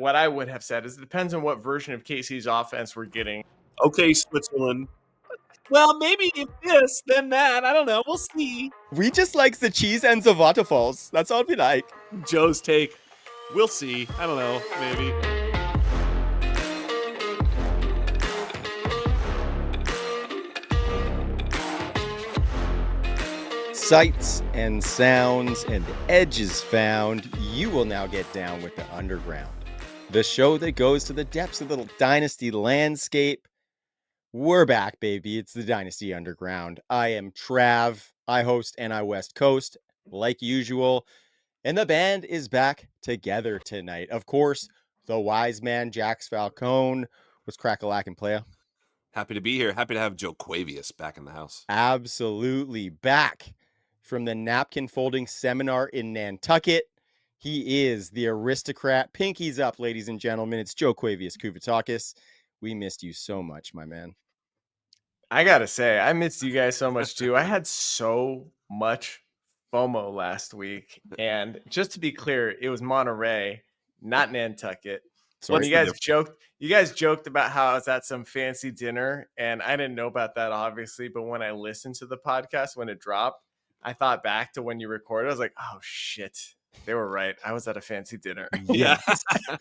what I would have said is it depends on what version of Casey's offense we're getting. Okay, Switzerland. Well, maybe if this, then that. I don't know. We'll see. We just like the cheese ends of waterfalls. That's all we like. Joe's take. We'll see. I don't know. Maybe. Sights and sounds and edges found. You will now get down with the Underground, the show that goes to the depths of the Dynasty landscape. We're back, baby. It's the Dynasty Underground. I am Trav. I host NI West Coast, like usual. And the band is back together tonight. Of course, the wise man, Jax Falcone. What's crack-a-lackin', playa? Happy to be here. Happy to have Joe Quavius back in the house. Absolutely. Back from the napkin folding seminar in Nantucket. He is the aristocrat. Pinkies up, ladies and gentlemen. It's Joe Quavius Kuvatakis. We missed you so much, my man. I gotta say, I missed you guys so much too. I had so much FOMO last week, and just to be clear, it was Monterey, not Nantucket. Sorry, And you guys joked about how I was at some fancy dinner, and I didn't know about that, obviously. But when I listened to the podcast when it dropped, I thought back to when you recorded. I was like, oh shit. They were right. I was at a fancy dinner. Yeah.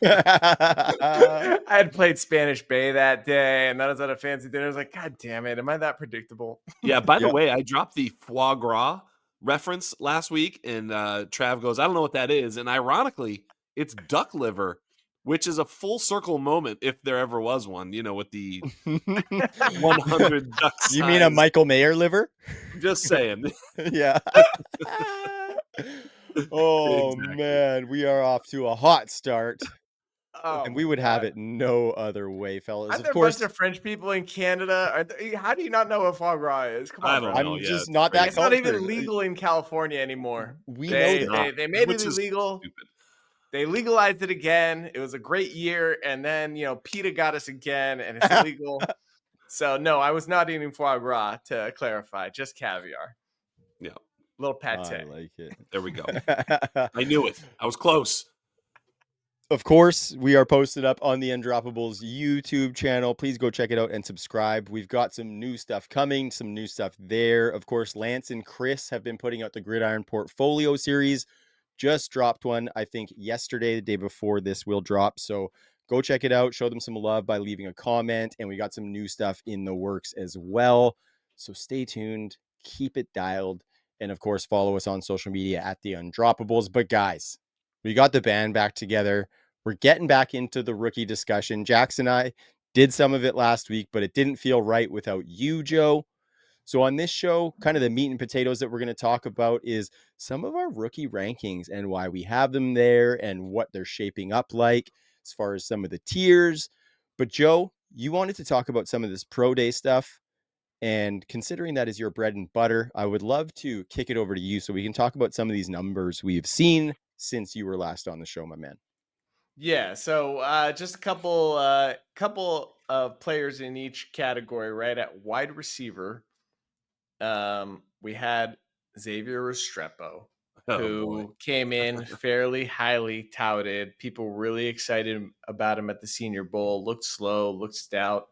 I had played Spanish Bay that day, and then I was at a fancy dinner. I was like, God damn it. Am I that predictable? Yeah. By the way, I dropped the foie gras reference last week, and Trav goes, I don't know what that is. And ironically, it's duck liver, which is a full circle moment if there ever was one, with the 100 ducks. You mean a Michael Mayer liver? Just saying. Yeah. Oh, Exactly. man. We are off to a hot start. Oh, and we would have it no other way, fellas. Are Of there course, a bunch of French people in Canada? How do you not know what foie gras is? Come on, I don't bro. know. I'm yeah, just not that It's not even cultured. legal in California anymore. We They know that. they made Which it is illegal. stupid. They legalized it again. It was a great year, and then PETA got us again, and it's illegal. So no, I was not eating foie gras, to clarify, just caviar. Yeah, little pate. I like it. there we go. I knew it. I was close. Of course, we are posted up on the Undroppables YouTube channel. Please go check it out and subscribe. We've got some new stuff coming, some new stuff there. Of course, Lance and Chris have been putting out the Gridiron Portfolio series. Just dropped one, I think, yesterday, the day before this will drop. So go check it out. Show them some love by leaving a comment. And we got some new stuff in the works as well. So stay tuned. Keep it dialed. And, of course, follow us on social media at the Undroppables. But, guys, we got the band back together. We're getting back into the rookie discussion. Jax and I did some of it last week, but it didn't feel right without you, Joe. So on this show, kind of the meat and potatoes that we're going to talk about is some of our rookie rankings and why we have them there and what they're shaping up like as far as some of the tiers. But Joe, you wanted to talk about some of this pro day stuff. And considering that is your bread and butter, I would love to kick it over to you so we can talk about some of these numbers we've seen since you were last on the show, my man. Yeah, so just a couple of players in each category, right? At wide receiver, we had Xavier Restrepo, who came in fairly highly touted. People really excited about him at the Senior Bowl. Looked slow, looked stout.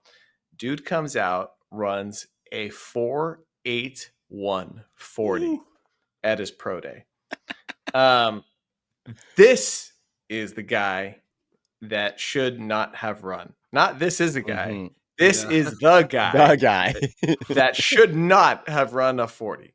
Dude comes out, runs a 4.81 40 at his pro day. This is the guy that should not have run. Not this is a guy. Mm-hmm. This is the guy. The guy. that should not have run a 40.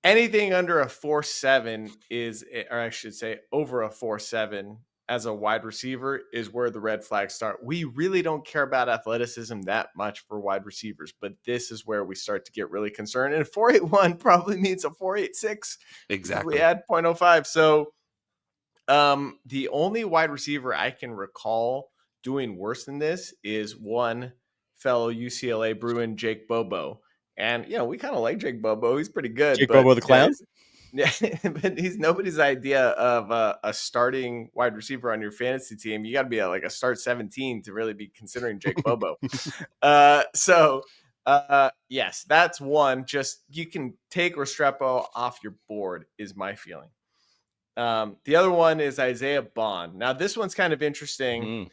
Anything under a 4.7 is, or I should say over a 4.7 as a wide receiver is where the red flags start. We really don't care about athleticism that much for wide receivers, but this is where we start to get really concerned. And 4.81 probably means a 4.86. Exactly. We add 0.05. So the only wide receiver I can recall doing worse than this is one fellow UCLA Bruin, Jake Bobo. And, we kind of like Jake Bobo. He's pretty good. Jake Bobo the clown? Yeah, but he's nobody's idea of a starting wide receiver on your fantasy team. You got to be like a start 17 to really be considering Jake Bobo. Yes, that's one. Just you can take Restrepo off your board is my feeling. The other one is Isaiah Bond. Now, this one's kind of interesting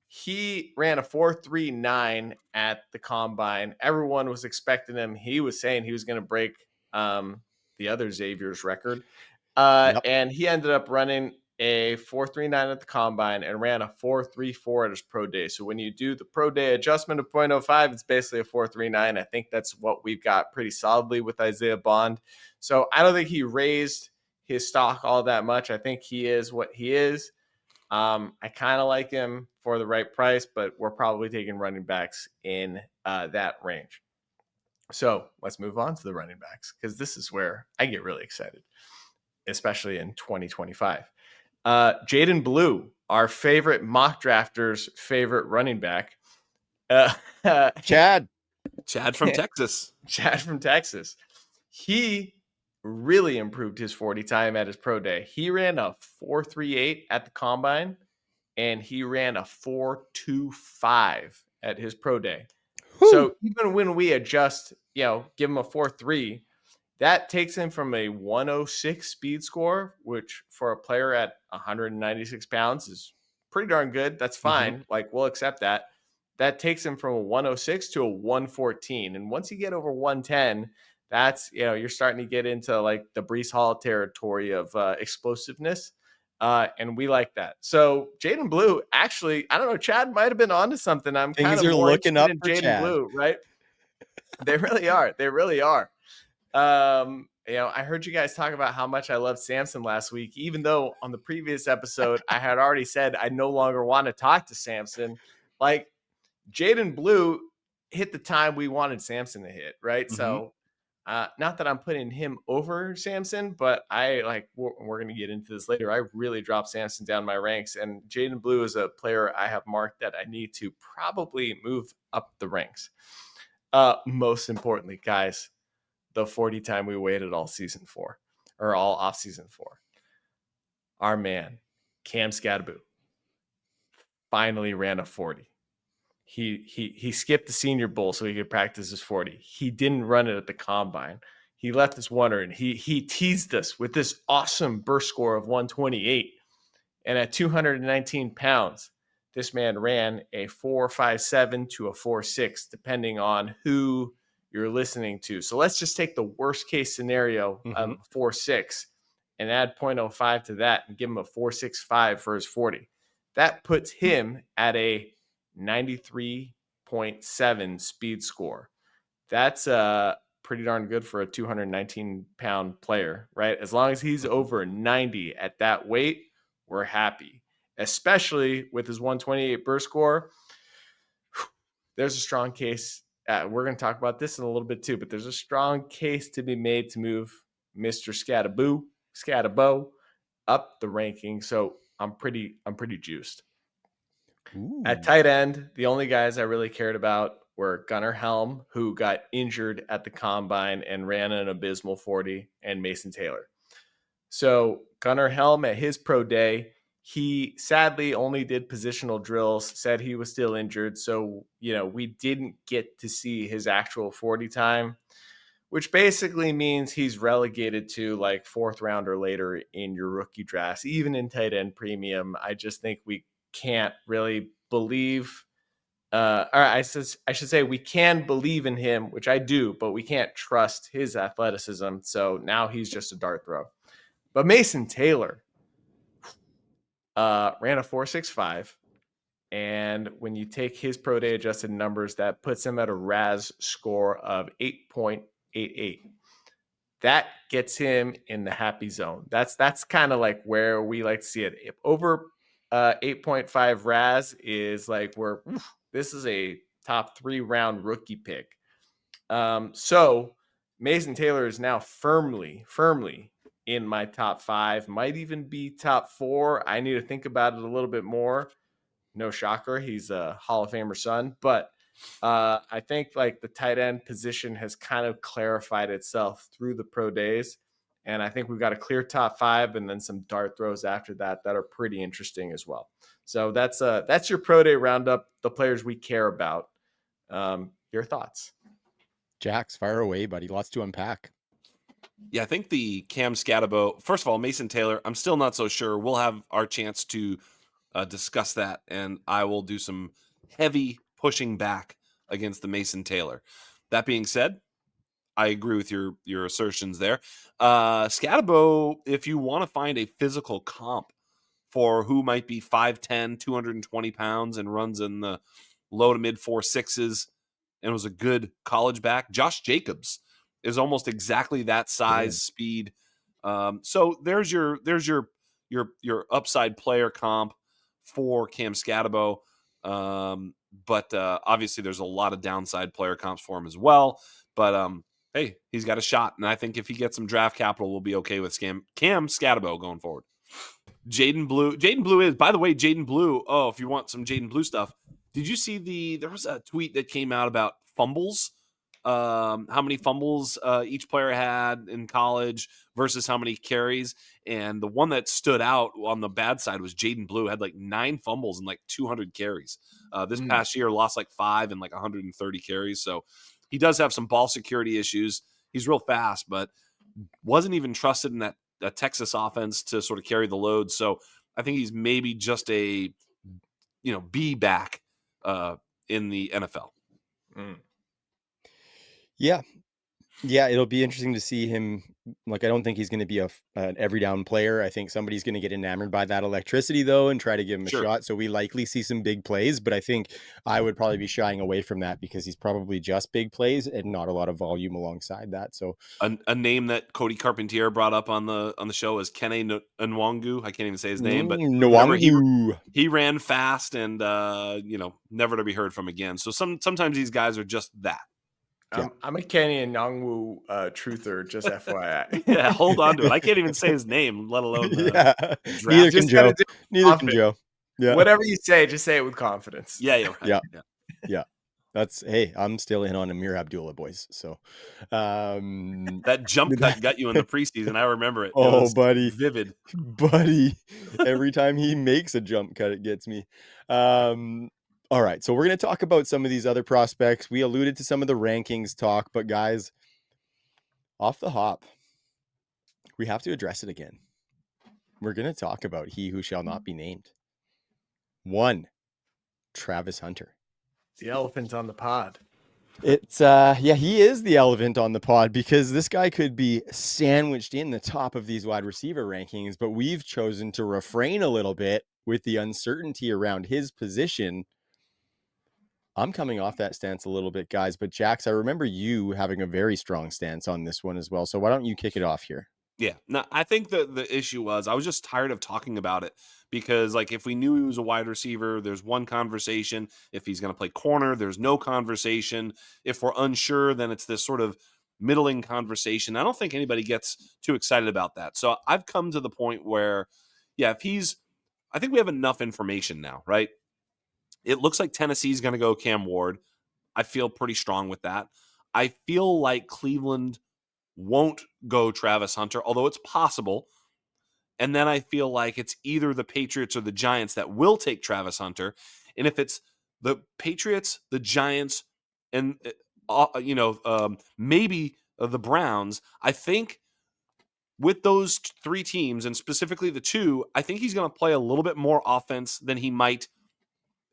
He ran a 4.39 at the combine. Everyone was expecting him. He was saying he was going to break the other Xavier's record. Yep. And he ended up running a 4.39 at the combine and ran a 4.34 at his pro day. So when you do the pro day adjustment of 0.05, it's basically a 4.39. I think that's what we've got pretty solidly with Isaiah Bond. So I don't think he raised his stock all that much. I think he is what he is. I kind of like him for the right price, but we're probably taking running backs in that range. So let's move on to the running backs, because this is where I get really excited, especially in 2025. Jaden Blue, our favorite mock drafters' favorite running back. Chad from Texas. Chad from Texas. He really improved his 40 time at his pro day. He ran a 4.38 at the combine, and he ran a 4.25 at his pro day. Whew. So even when we adjust, give him a 4.3, that takes him from a 106 speed score, which for a player at 196 pounds is pretty darn good. That's fine. Like, we'll accept that. That takes him from a 106 to a 114. And once you get over 110, that's, you're starting to get into like the Breece Hall territory of explosiveness. And we like that. So Jaden Blue, actually, I don't know, Chad might have been onto something. I'm kind Things of are more looking interested up in for Jaden Chad. Blue, right? They really are. They really are. I heard you guys talk about how much I loved Samson last week, even though on the previous episode I had already said I no longer want to talk to Samson. Like, Jaden Blue hit the time we wanted Samson to hit, right? So not that I'm putting him over Samson, but we're going to get into this later. I really dropped Samson down my ranks, and Jaden Blue is a player I have marked that I need to probably move up the ranks. Most importantly, guys, the 40 time we waited all season for, or all off season for. Our man, Cam Scadaboo, finally ran a 40. He skipped the Senior Bowl so he could practice his 40. He didn't run it at the combine. He left us wondering. He teased us with this awesome burst score of 128. And at 219 pounds, this man ran a 4.57 to a 4.6, depending on who you're listening to. So let's just take the worst case scenario of 4.6 and add 0.05 to that and give him a 4.65 for his 40. That puts him at a 93.7 speed score. That's pretty darn good for a 219-pound player, right? As long as he's over 90 at that weight, we're happy, especially with his 128 burst score. There's a strong case. We're going to talk about this in a little bit too, but there's a strong case to be made to move Mr. Scadabo up the ranking. So I'm pretty juiced. Ooh. At tight end, the only guys I really cared about were Gunnar Helm, who got injured at the combine and ran an abysmal 40, and Mason Taylor. So Gunnar Helm at his pro day, he sadly only did positional drills, said he was still injured. So, we didn't get to see his actual 40 time, which basically means he's relegated to like 4th round or later in your rookie drafts, even in tight end premium. I just think we can't really believe, or I should say we can believe in him, which I do, but we can't trust his athleticism. So now he's just a dart throw. But Mason Taylor ran a 4.65. And when you take his pro day adjusted numbers, that puts him at a RAS score of 8.88. That gets him in the happy zone. That's kind of like where we like to see it. If over 8.5 RAS is like this is a top 3 round rookie pick. So Mason Taylor is now firmly in my top 5, might even be top 4. I need to think about it a little bit more. No shocker, he's a Hall of Famer son, but I think like the tight end position has kind of clarified itself through the pro days. And I think we've got a clear top 5 and then some dart throws after that are pretty interesting as well. So that's your pro day roundup, the players we care about. Your thoughts? Jax, fire away, buddy. Lots to unpack. Yeah, I think the Cam Scadabo, first of all, Mason Taylor, I'm still not so sure. We'll have our chance to discuss that, and I will do some heavy pushing back against the Mason Taylor. That being said, I agree with your assertions there. Scatabo, if you want to find a physical comp for who might be 5'10", 220 pounds and runs in the low to mid 4.6s and was a good college back, Josh Jacobs is almost exactly that size, speed. So there's your upside player comp for Cam Scatabo. But obviously there's a lot of downside player comps for him as well. But hey, he's got a shot, and I think if he gets some draft capital, we'll be okay with Cam Scatabo going forward. Jaden Blue is, by the way, Jaden Blue. Oh, if you want some Jaden Blue stuff, did you see there was a tweet that came out about fumbles? How many fumbles each player had in college versus how many carries. And the one that stood out on the bad side was Jaden Blue, had like 9 fumbles and like 200 carries. This past year lost like 5 and like 130 carries. So he does have some ball security issues. He's real fast, but wasn't even trusted in that Texas offense to sort of carry the load. So I think he's maybe just a, B back in the NFL. Yeah. It'll be interesting to see him. Like, I don't think he's going to be an every down player. I think somebody's going to get enamored by that electricity though and try to give him a shot. So we likely see some big plays, but I think I would probably be shying away from that because he's probably just big plays and not a lot of volume alongside that. So a name that Cody Carpentier brought up on the show is Kene Nwangu. I can't even say his name, but remember, he ran fast and never to be heard from again. So sometimes these guys are just that. I'm a Kenny Nwangu truther, just FYI. Yeah, hold on to it. I can't even say his name, let alone Neither can Joe. Yeah. Whatever you say, just say it with confidence. Yeah, you're right. Yeah. Hey, I'm still in on Amir Abdullah, boys. So that jump cut got you in the preseason. I remember it. Oh, buddy. Vivid. Buddy. Every time he makes a jump cut, it gets me. All right. So we're going to talk about some of these other prospects. We alluded to some of the rankings talk, but guys, off the hop, we have to address it again. We're going to talk about he who shall not be named. 1, Travis Hunter. The elephant on the pod. It's he is the elephant on the pod because this guy could be sandwiched in the top of these wide receiver rankings, but we've chosen to refrain a little bit with the uncertainty around his position. I'm coming off that stance a little bit, guys, but Jax, I remember you having a very strong stance on this one as well. So why don't you kick it off here? Yeah, no, I think the issue was I was just tired of talking about it because, like, if we knew he was a wide receiver, there's one conversation. If he's going to play corner, there's no conversation. If we're unsure, then it's this sort of middling conversation. I don't think anybody gets too excited about that. So I've come to the point where, I think we have enough information now, right? It looks like Tennessee's going to go Cam Ward. I feel pretty strong with that. I feel like Cleveland won't go Travis Hunter, although it's possible. And then I feel like it's either the Patriots or the Giants that will take Travis Hunter. And if it's the Patriots, the Giants, and maybe the Browns, I think with those 3 teams, and specifically the 2, I think he's going to play a little bit more offense than he might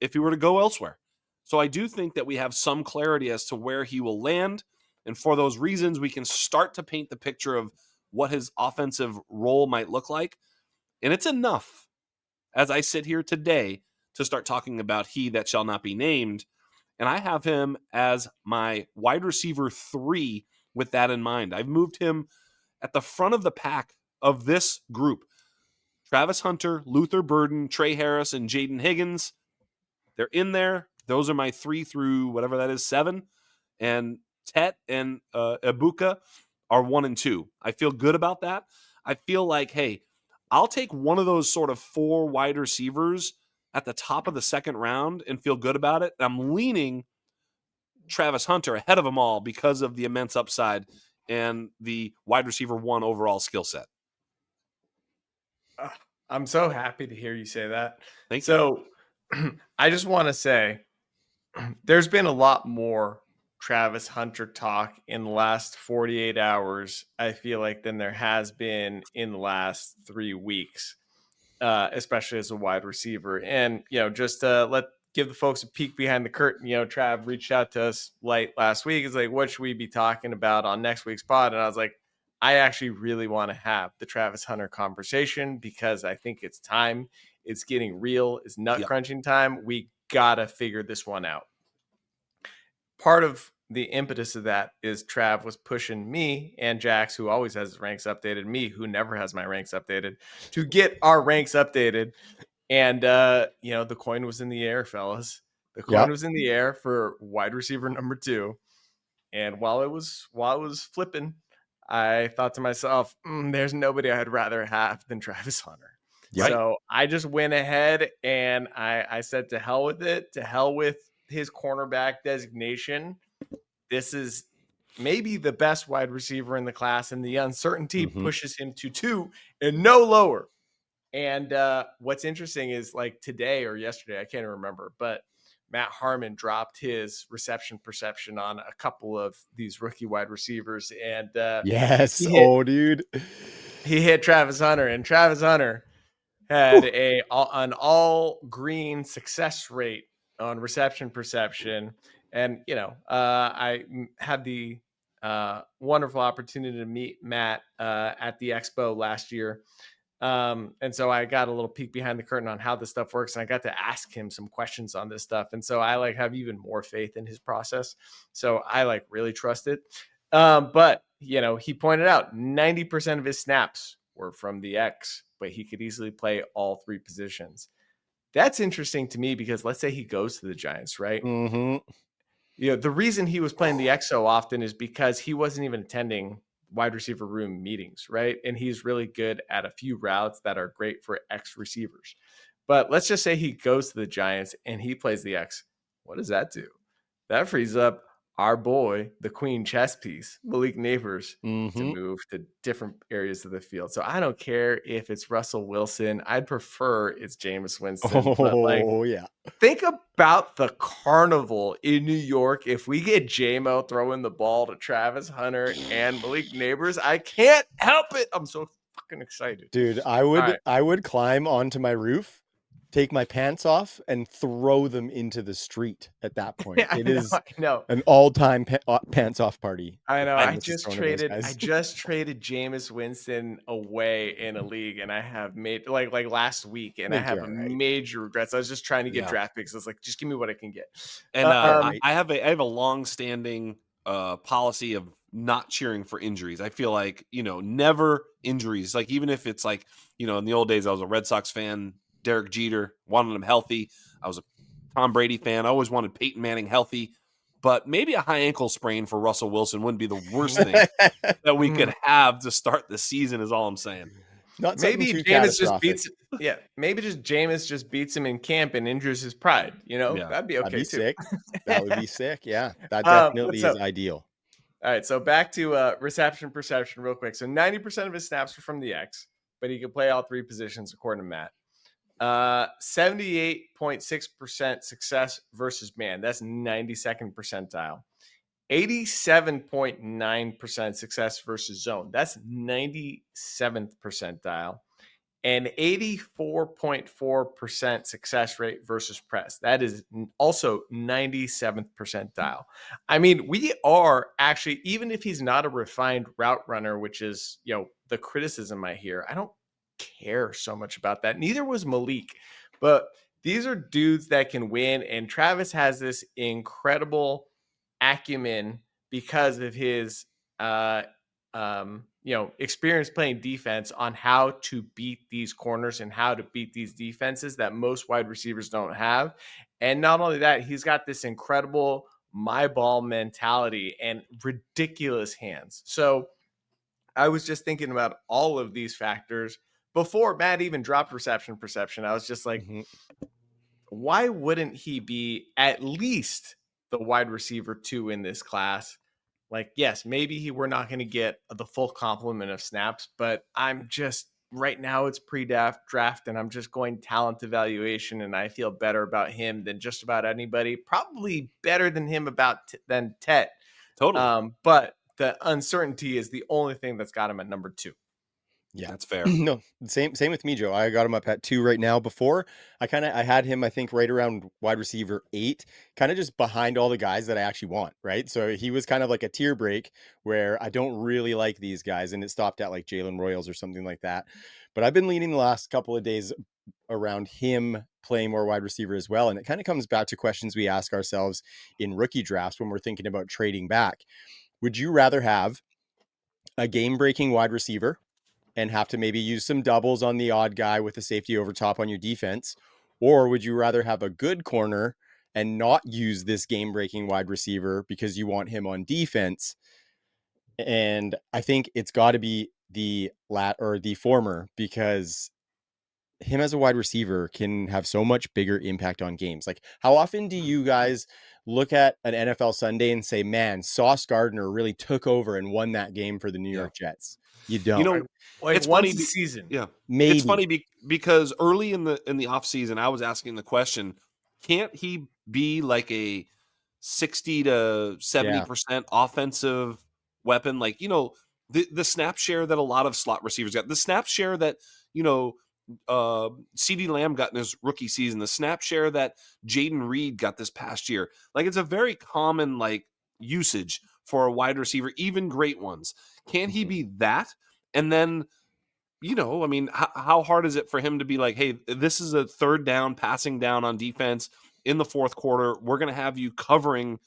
if he were to go elsewhere. So I do think that we have some clarity as to where he will land. And for those reasons, we can start to paint the picture of what his offensive role might look like. And it's enough, as I sit here today, to start talking about he that shall not be named. And I have him as my wide receiver 3 with that in mind. I've moved him at the front of the pack of this group. Travis Hunter, Luther Burden, Trey Harris, and Jaden Higgins. They're in there. Those are my 3 through whatever that is, 7. And Tet and Ibuka are 1 and 2. I feel good about that. I feel like, hey, I'll take one of those sort of 4 wide receivers at the top of the second round and feel good about it. I'm leaning Travis Hunter ahead of them all because of the immense upside and the wide receiver 1 overall skill set. I'm so happy to hear you say that. Thank you. I just want to say there's been a lot more Travis Hunter talk in the last 48 hours, I feel like, than there has been in the last 3 weeks. especially as a wide receiver. And, just give the folks a peek behind the curtain. Trav reached out to us last week. It's like, what should we be talking about on next week's pod? And I was like, I actually really want to have the Travis Hunter conversation because I think it's time. It's getting real. It's nut crunching time. We got to figure this one out. Part of the impetus of that is Trav was pushing me and Jax, who always has his ranks updated, me, who never has my ranks updated, to get our ranks updated. And, the coin was in the air, fellas. The coin was in the air for wide receiver number 2. And while it was flipping, I thought to myself, there's nobody I'd rather have than Travis Hunter. Yep. So I just went ahead and I said, to hell with it, to hell with his cornerback designation. This is maybe the best wide receiver in the class, and the uncertainty pushes him to 2 and no lower. And what's interesting is, like, today or yesterday, I can't remember, but Matt Harmon dropped his reception perception on a couple of these rookie wide receivers. And dude. He hit Travis Hunter, and Travis Hunter had an all green success rate on reception perception. And, I had the wonderful opportunity to meet Matt at the Expo last year. And so I got a little peek behind the curtain on how this stuff works, and I got to ask him some questions on this stuff. And so I have even more faith in his process. So I really trust it. But he pointed out 90% of his snaps were from the X, but he could easily play all 3 positions. That's interesting to me because let's say he goes to the Giants, right? The reason he was playing the X so often is because he wasn't even attending wide receiver room meetings, right? And he's really good at a few routes that are great for X receivers. But let's just say he goes to the Giants and he plays the X. What does that do? That frees up our boy, the queen chess piece, Malik Neighbors, to move to different areas of the field. So I don't care if it's Russell Wilson. I'd prefer it's Jameis Winston. But think about the carnival in New York. If we get J-Mo throwing the ball to Travis Hunter and Malik Neighbors, I can't help it. I'm so fucking excited. Dude, I would climb onto my roof, take my pants off, and throw them into the street at that point. It is an all-time pants off party. I know. I just traded Jameis Winston away in a league, and I have made like last week, and I have major regrets. I was just trying to get draft picks. I was like, just give me what I can get. And I have a long-standing policy of not cheering for injuries. I feel like, never injuries. Like, even if it's like, in the old days, I was a Red Sox fan. Derek Jeter, wanted him healthy. I was a Tom Brady fan. I always wanted Peyton Manning healthy. But maybe a high ankle sprain for Russell Wilson wouldn't be the worst thing that we could have to start the season, is all I'm saying. Maybe Jameis just beats maybe just Jameis just beats him in camp and injures his pride. That'd be okay. That'd be sick. That would be sick. Yeah. That definitely is ideal. All right. So back to reception perception real quick. So 90% of his snaps are from the X, but he could play all 3 positions according to Matt. 78.6% success versus man. That's 92nd percentile. 87.9% success versus zone. That's 97th percentile. And 84.4% success rate versus press. That is also 97th percentile. I mean, we are actually, even if he's not a refined route runner, which is, the criticism I hear, I don't care so much about that. Neither was Malik, but these are dudes that can win, and Travis has this incredible acumen because of his experience playing defense on how to beat these corners and how to beat these defenses that most wide receivers don't have. And not only that, he's got this incredible my ball mentality and ridiculous hands. So I was just thinking about all of these factors before Matt even dropped reception perception. I was just like, why wouldn't he be at least the wide receiver 2 in this class? Like, yes, maybe we're not going to get the full complement of snaps, but I'm just, right now it's pre-draft and I'm just going talent evaluation, and I feel better about him than just about anybody. Probably better than him than Tet. Totally. But the uncertainty is the only thing that's got him at number 2. Yeah, That's fair. no, same with me, Joe. I got him up at 2 right now. Before I had him, I think, right around wide receiver 8, kind of just behind all the guys that I actually want, right? So he was kind of like a tier break where I don't really like these guys, and it stopped at like Jalen Royals or something like that. But I've been leaning the last couple of days around him playing more wide receiver as well, and it kind of comes back to questions we ask ourselves in rookie drafts when we're thinking about trading back. Would you rather have a game-breaking wide receiver and have to maybe use some doubles on the odd guy with a safety over top on your defense? Or would you rather have a good corner and not use this game breaking wide receiver because you want him on defense? And I think it's got to be the former, because him as a wide receiver can have so much bigger impact on games. Like, how often do you guys look at an NFL Sunday and say, man, Sauce Gardner really took over and won that game for the New Yeah. York Jets? You You don't. know, Like it's funny. once a season. Yeah, it's Maybe. funny because early in the off season, I was asking the question: can't he be like a 60 to Yeah. 70% offensive weapon? Like, the snap share that a lot of slot receivers got, the snap share that you know CD Lamb got in his rookie season, the snap share that Jaden Reed got this past year. Like, it's a very common like usage for a wide receiver, even great ones. Can he Mhm. be that? And then, I mean, how hard is it for him to be like, hey, this is a third down, passing down on defense in the fourth quarter. We're going to have you covering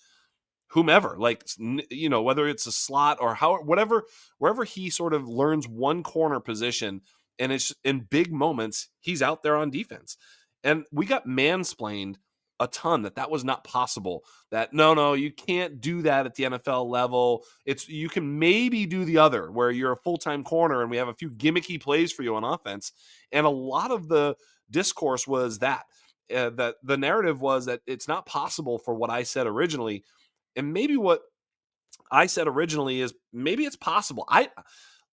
whomever, like, whether it's a slot or wherever he sort of learns one corner position, and it's in big moments, he's out there on defense. And we got mansplained a ton that was not possible. That no, you can't do that at the NFL level. You can maybe do the other where you're a full-time corner and we have a few gimmicky plays for you on offense. And a lot of the discourse was that the narrative was that it's not possible for what I said originally. And maybe what I said originally is maybe it's possible.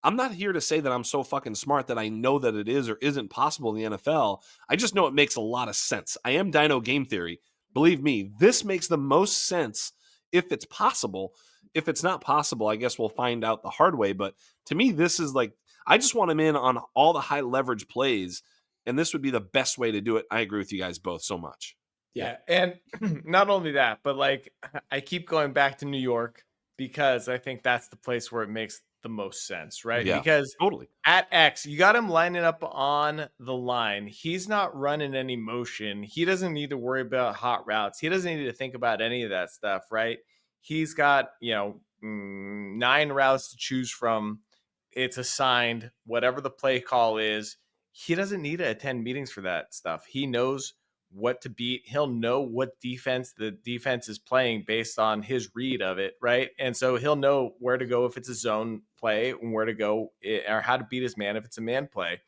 I'm not here to say that I'm so fucking smart that I know that it is or isn't possible in the NFL. I just know it makes a lot of sense. I am Dino Game Theory. Believe me, this makes the most sense if it's possible. If it's not possible, I guess we'll find out the hard way. But to me, this is like, I just want him in on all the high leverage plays, and this would be the best way to do it. I agree with you guys both so much. Yeah. Yeah. And not only that, but like I keep going back to New York because I think that's the place where it makes the most sense, right? Mhm. Yeah, Because totally. at X, you got him lining up on the line. He's not running any motion. He doesn't need to worry about hot routes. He doesn't need to think about any of that stuff, right? He's got, 9 routes to choose from. It's assigned, whatever the play call is. He doesn't need to attend meetings for that stuff. He knows what to beat. He'll know what defense the defense is playing based on his read of it, right? And so he'll know where to go if it's a zone play and where to go or how to beat his man if it's a man play.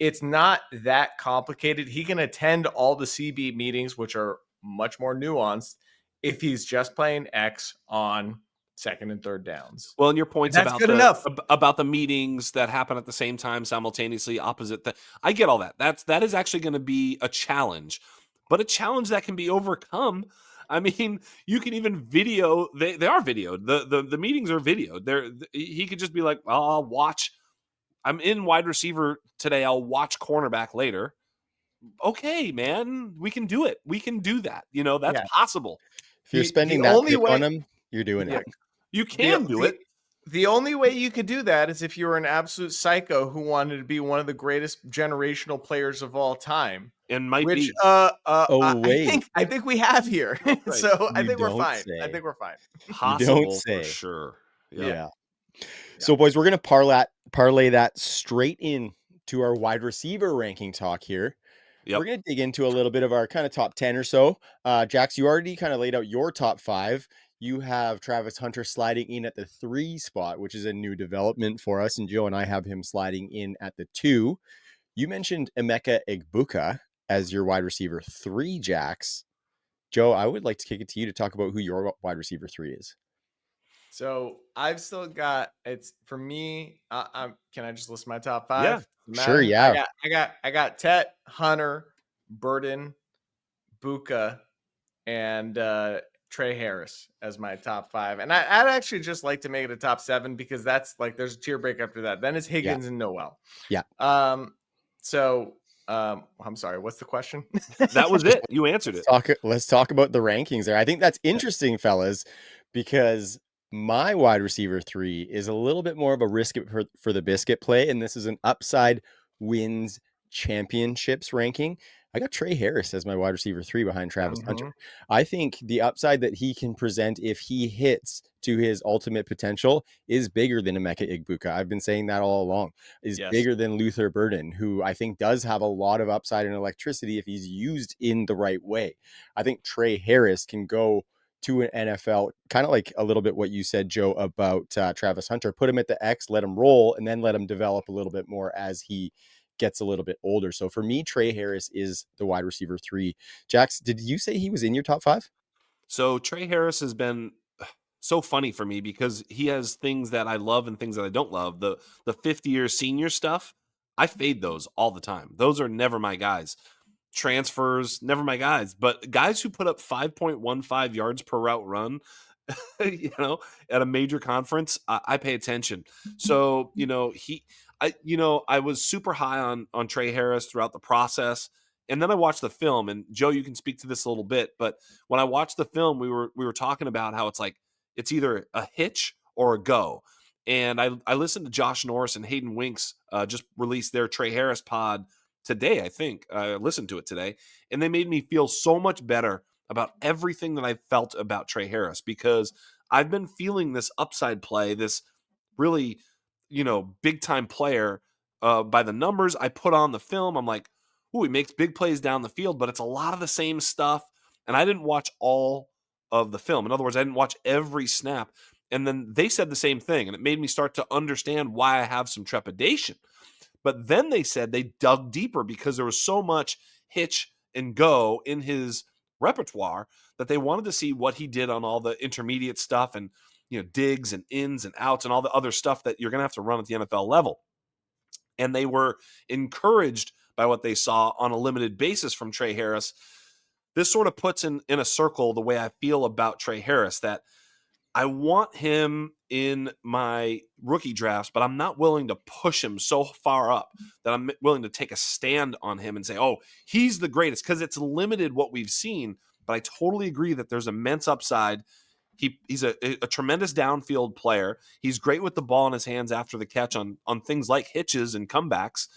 It's not that complicated. He can attend all the CB meetings, which are much more nuanced, if he's just playing X on second and third downs. Well, and your points That's about good enough. the meetings that happen at the same time simultaneously opposite that, I get all that. That is actually going to be a challenge, but a challenge that can be overcome. I mean, you can even video. They are videoed. The meetings are videoed. He could just be like, well, I'll watch. I'm in wide receiver today. I'll watch cornerback later. Okay, man, we can do it. We can do that. That's Yeah. possible. If you're The spending that only pick on way him, you're doing yeah, it. You the can do the it. the only way you could do that is if you were an absolute psycho who wanted to be one of the greatest generational players of all time, And might which be Oh, I wait. think we have here. right. So I You think we're don't fine. I say. think we're fine. You don't Possible for say. sure. Yep. Yeah. Yeah. Yeah. So, boys, we're going to parlay that straight in to our wide receiver ranking talk here. Yep. We're going to dig into a little bit of our kind of top 10 or so. Jax, you already kind of laid out your top 5. You have Travis Hunter sliding in at the 3 spot, which is a new development for us. And Joe and I have him sliding in at the 2. You mentioned Emeka Egbuka as your wide receiver 3, Jax. Joe, I would like to kick it to you to talk about who your wide receiver 3 is. So I've still got it's for me. Can I just list my top 5? Yeah. Does it Sure, matter? yeah. I got Tet, Hunter, Burden, Buka, and Trey Harris as my top 5, and I'd actually just like to make it a top 7 because that's like there's a tier break after that. Then it's Yeah. Higgins and Noel. Yeah. So I'm sorry. What's the question? That was it. You answered it. Let's talk about the rankings there. I think that's interesting, fellas, because my wide receiver 3 is a little bit more of a risk it for the biscuit play, and this is an upside wins championships ranking. I got Trey Harris as my wide receiver 3 behind Travis Hunter. I think the upside that he can present if he hits to his ultimate potential is bigger than Emeka Egbuka. I've been saying that all along. Is Yes. bigger than Luther Burden, who I think does have a lot of upside in electricity if he's used in the right way. I think Trey Harris can go to an NFL, kind of like a little bit what you said, Joe, about Travis Hunter. Put him at the X, let him roll, and then let him develop a little bit more as he gets a little bit older. So for me, Trey Harris is the wide receiver 3. Jax, did you say he was in your top 5? So Trey Harris has been so funny for me because he has things that I love and things that I don't love. The 50-year senior stuff, I fade those all the time. Those are never my guys. Transfers, never my guys. But guys who put up 5.15 yards per route run, at a major conference, I pay attention. So, I was super high on Trey Harris throughout the process. And then I watched the film, and Joe, you can speak to this a little bit, but when I watched the film, we were talking about how it's like it's either a hitch or a go. And I listened to Josh Norris and Hayden Winks just released their Trey Harris pod today, I think. I listened to it today, and they made me feel so much better about everything that I felt about Trey Harris because I've been feeling this upside play, this really, big time player by the numbers I put on the film. I'm like, ooh, he makes big plays down the field, but it's a lot of the same stuff. And I didn't watch all of the film. In other words, I didn't watch every snap. And then they said the same thing, and it made me start to understand why I have some trepidation. But then they said they dug deeper because there was so much hitch and go in his repertoire that they wanted to see what he did on all the intermediate stuff and digs and ins and outs and all the other stuff that you're going to have to run at the NFL level. And they were encouraged by what they saw on a limited basis from Trey Harris. This sort of puts in a circle the way I feel about Trey Harris, that I want him in my rookie drafts, but I'm not willing to push him so far up that I'm willing to take a stand on him and say, oh, he's the greatest, because it's limited what we've seen. But I totally agree that there's immense upside. He's a tremendous downfield player. He's great with the ball in his hands after the catch on things like hitches and comebacks.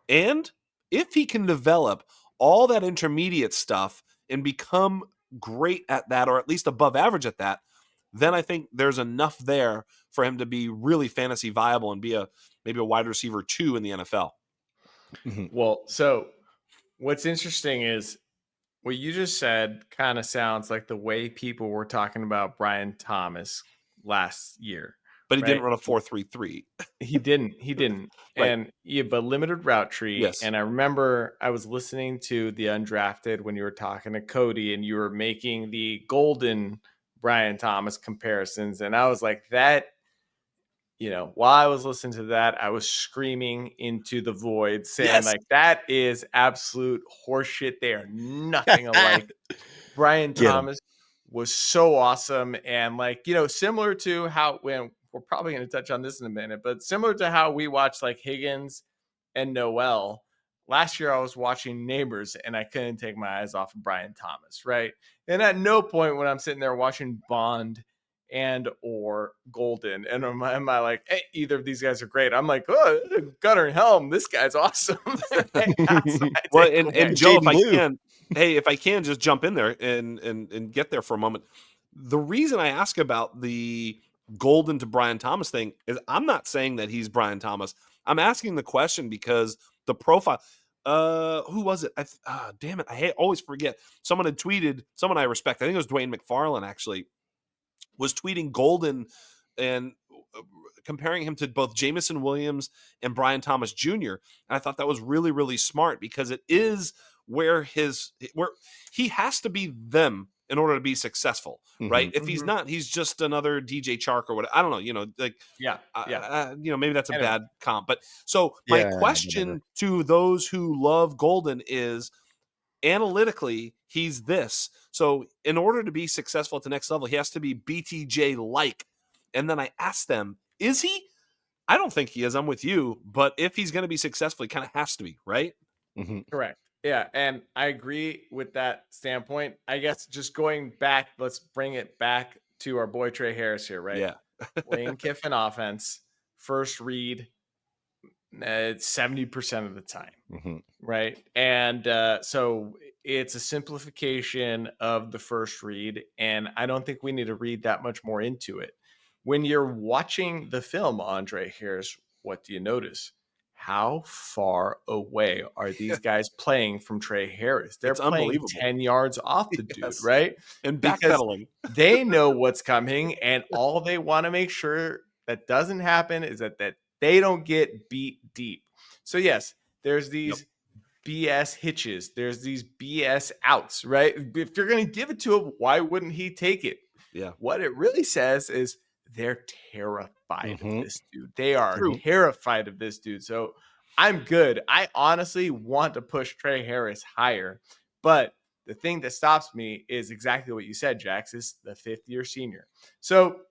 And if he can develop all that intermediate stuff and become great at that, or at least above average at that, then I think there's enough there for him to be really fantasy viable and be maybe a wide receiver 2 in the NFL. Well, so what's interesting is what you just said kind of sounds like the way people were talking about Brian Thomas last year. But he didn't run a 4.33. He didn't. Right. And but limited route tree. Yes. And I remember I was listening to the Undrafted when you were talking to Cody and you were making the golden Brian Thomas comparisons. And I was like, that, while I was listening to that, I was screaming into the void saying, like, that is absolute horseshit. They are nothing alike. Brian Thomas was so awesome. And similar to how, when we're probably going to touch on this in a minute, but similar to how we watched like Higgins and Noel. Last year I was watching Neighbors and I couldn't take my eyes off of Brian Thomas, right? And at no point when I'm sitting there watching Bond and or Golden, and am I like, hey, either of these guys are great. I'm like, oh, Gunnar Helm, this guy's awesome. Well, and Joe, if I can just jump in there and get there for a moment. The reason I ask about the Golden to Brian Thomas thing is I'm not saying that he's Brian Thomas. I'm asking the question because the profile, who was it? Damn it. I always forget. Someone had tweeted, someone I respect, I think it was Dwayne McFarlane actually, was tweeting Golden and comparing him to both Jameson Williams and Brian Thomas Jr. And I thought that was really, really smart because it is where he has to be them in order to be successful, right? If he's not, he's just another DJ Chark or whatever. I don't know, maybe that's a bad comp. But so my question to those who love Golden is, analytically, he's this. So in order to be successful at the next level, he has to be BTJ-like. And then I asked them, is he? I don't think he is. I'm with you. But if he's going to be successful, he kind of has to be, right? Correct. Yeah, and I agree with that standpoint. I guess just going back, let's bring it back to our boy Trey Harris here, right? Yeah. Lane Kiffin offense, first read, 70% of the time, right? And so it's a simplification of the first read, and I don't think we need to read that much more into it. When you're watching the film, Andre, here's what do you notice? How far away are these guys playing from Trey Harris? They're It's playing unbelievable. 10 yards off the dude, Yes. right? And Because backpedaling. they know what's coming, and all they want to make sure that doesn't happen is that they don't get beat deep. So yes, there's these BS hitches. There's these BS outs, right? If you're going to give it to him, why wouldn't he take it? Yeah. What it really says is they're terrified of this dude. They are True. terrified of this dude. So I'm good. I honestly want to push Trey Harris higher. But the thing that stops me is exactly what you said, Jax, is the 5th-year senior. So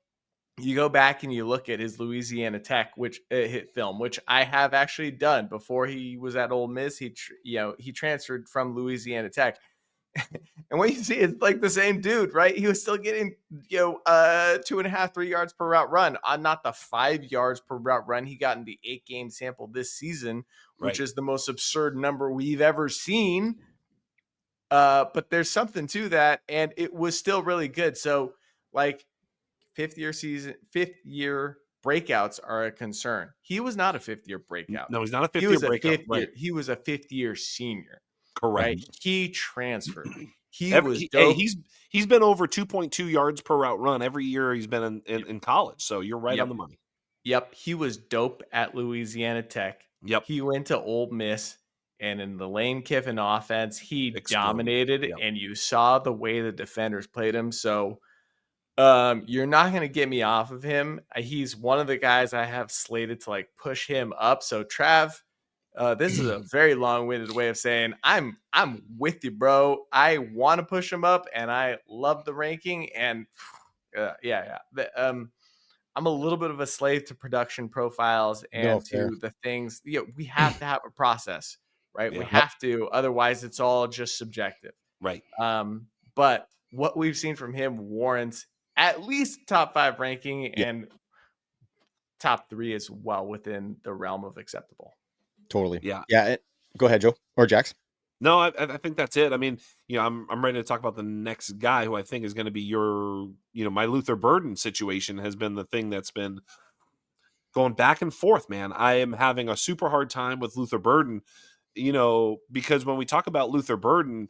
you go back and you look at his Louisiana Tech, which hit film, which I have actually done before he was at Ole Miss. He transferred from Louisiana Tech, and what you see is like the same dude, right? He was still getting 2.5, 3 yards per route run on not the 5 yards per route run he got in the 8-game sample this season, which is the most absurd number we've ever seen. But there's something to that, and it was still really good. So like 5th-year breakouts are a concern. He was not a 5th-year breakout. No, he's not a He 5th-year was a breakout. fifth Right. year. He was a 5th-year senior. Correct. Right. He transferred. He was dope. Hey, he's been over 2.2 yards per route run every year he's been in college. So you're right on the money. Yep. He was dope at Louisiana Tech. Yep. He went to Ole Miss, and in the Lane Kiffin offense, he dominated, and you saw the way the defenders played him. So you're not going to get me off of him. He's one of the guys I have slated to like push him up. So Trav, this is a very long-winded way of saying I'm with you, bro. I want to push him up, and I love the ranking. And I'm a little bit of a slave to production profiles and to the things. We have to have a process, right? We have to, otherwise it's all just subjective, right? But what we've seen from him warrants at least top 5 ranking, and top 3 is well within the realm of acceptable. Totally. Yeah. Yeah. Go ahead, Joe or Jax. No, I think that's it. I mean, I'm ready to talk about the next guy who I think is going to be my Luther Burden situation has been the thing that's been going back and forth, man. I am having a super hard time with Luther Burden, because when we talk about Luther Burden,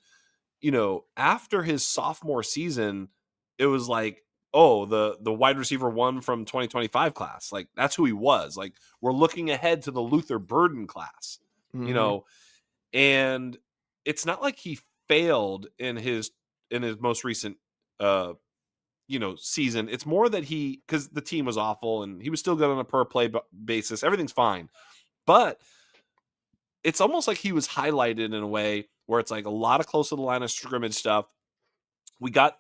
after his sophomore season, it was like, oh, the wide receiver 1 from 2025 class. Like, that's who he was. Like, we're looking ahead to the Luther Burden class, and it's not like he failed in his most recent season. It's more that because the team was awful and he was still good on a per play basis. Everything's fine. But it's almost like he was highlighted in a way where it's like a lot of close to the line of scrimmage stuff. We got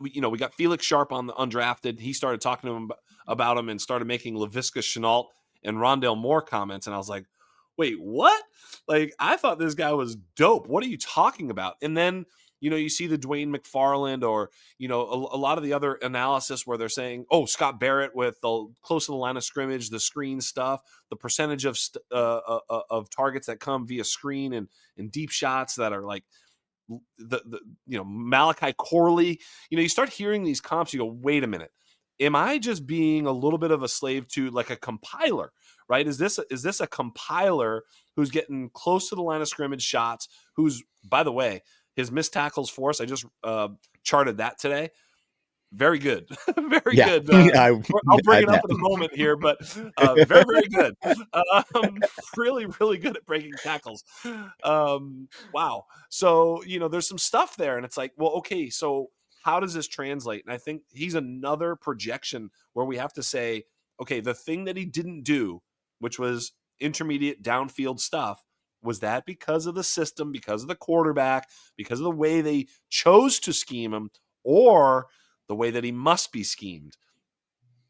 Felix Sharp on the undrafted. He started talking to him about him and started making Laviska Shenault and Rondale Moore comments. And I was like, wait, what? Like, I thought this guy was dope. What are you talking about? And then, you see the Dwayne McFarland or, a lot of the other analysis where they're saying, oh, Scott Barrett with the close to the line of scrimmage, the screen stuff, the percentage of targets that come via screen and deep shots that are like, the Malachi Corley, you start hearing these comps, you go, wait a minute, am I just being a little bit of a slave to like a compiler, right? Is this a compiler who's getting close to the line of scrimmage shots, who's, by the way, his missed tackles force, I just charted that today. Very good. Very good. I'll bring it up in a moment here, but very, very good. Really, really good at breaking tackles. Wow. So, there's some stuff there, and it's like, well, okay, so how does this translate? And I think he's another projection where we have to say, okay, the thing that he didn't do, which was intermediate downfield stuff, Was that because of the system, because of the quarterback, because of the way they chose to scheme him, or the way that he must be schemed?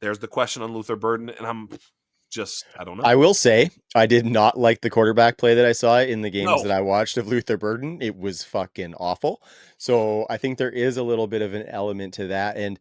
There's the question on Luther Burden, and I don't know. I will say, I did not like the quarterback play that I saw in the games No. that I watched of Luther Burden. It was fucking awful. So I think there is a little bit of an element to that. And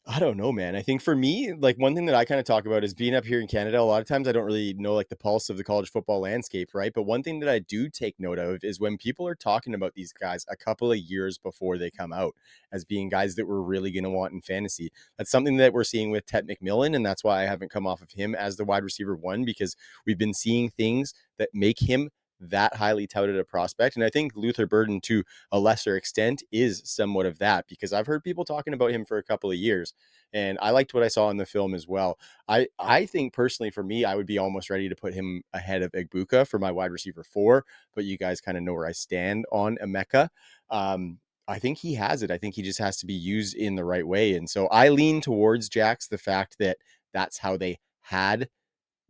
I don't know, man. I think for me, like one thing that I kind of talk about is being up here in Canada. A lot of times I don't really know like the pulse of the college football landscape, right? But one thing that I do take note of is when people are talking about these guys a couple of years before they come out as being guys that we're really going to want in fantasy. That's something that we're seeing with Ted McMillan. And that's why I haven't come off of him as the wide receiver one, because we've been seeing things that make him that highly touted a prospect. And I think Luther Burden, to a lesser extent, is somewhat of that, because I've heard people talking about him for a couple of years, and I liked what I saw in the film as well. I think personally for me, I would be almost ready to put him ahead of Egbuka for my wide receiver 4, but you guys kind of know where I stand on Emeka. I think he has it. I think he just has to be used in the right way. And so I lean towards Jax, the fact that that's how they had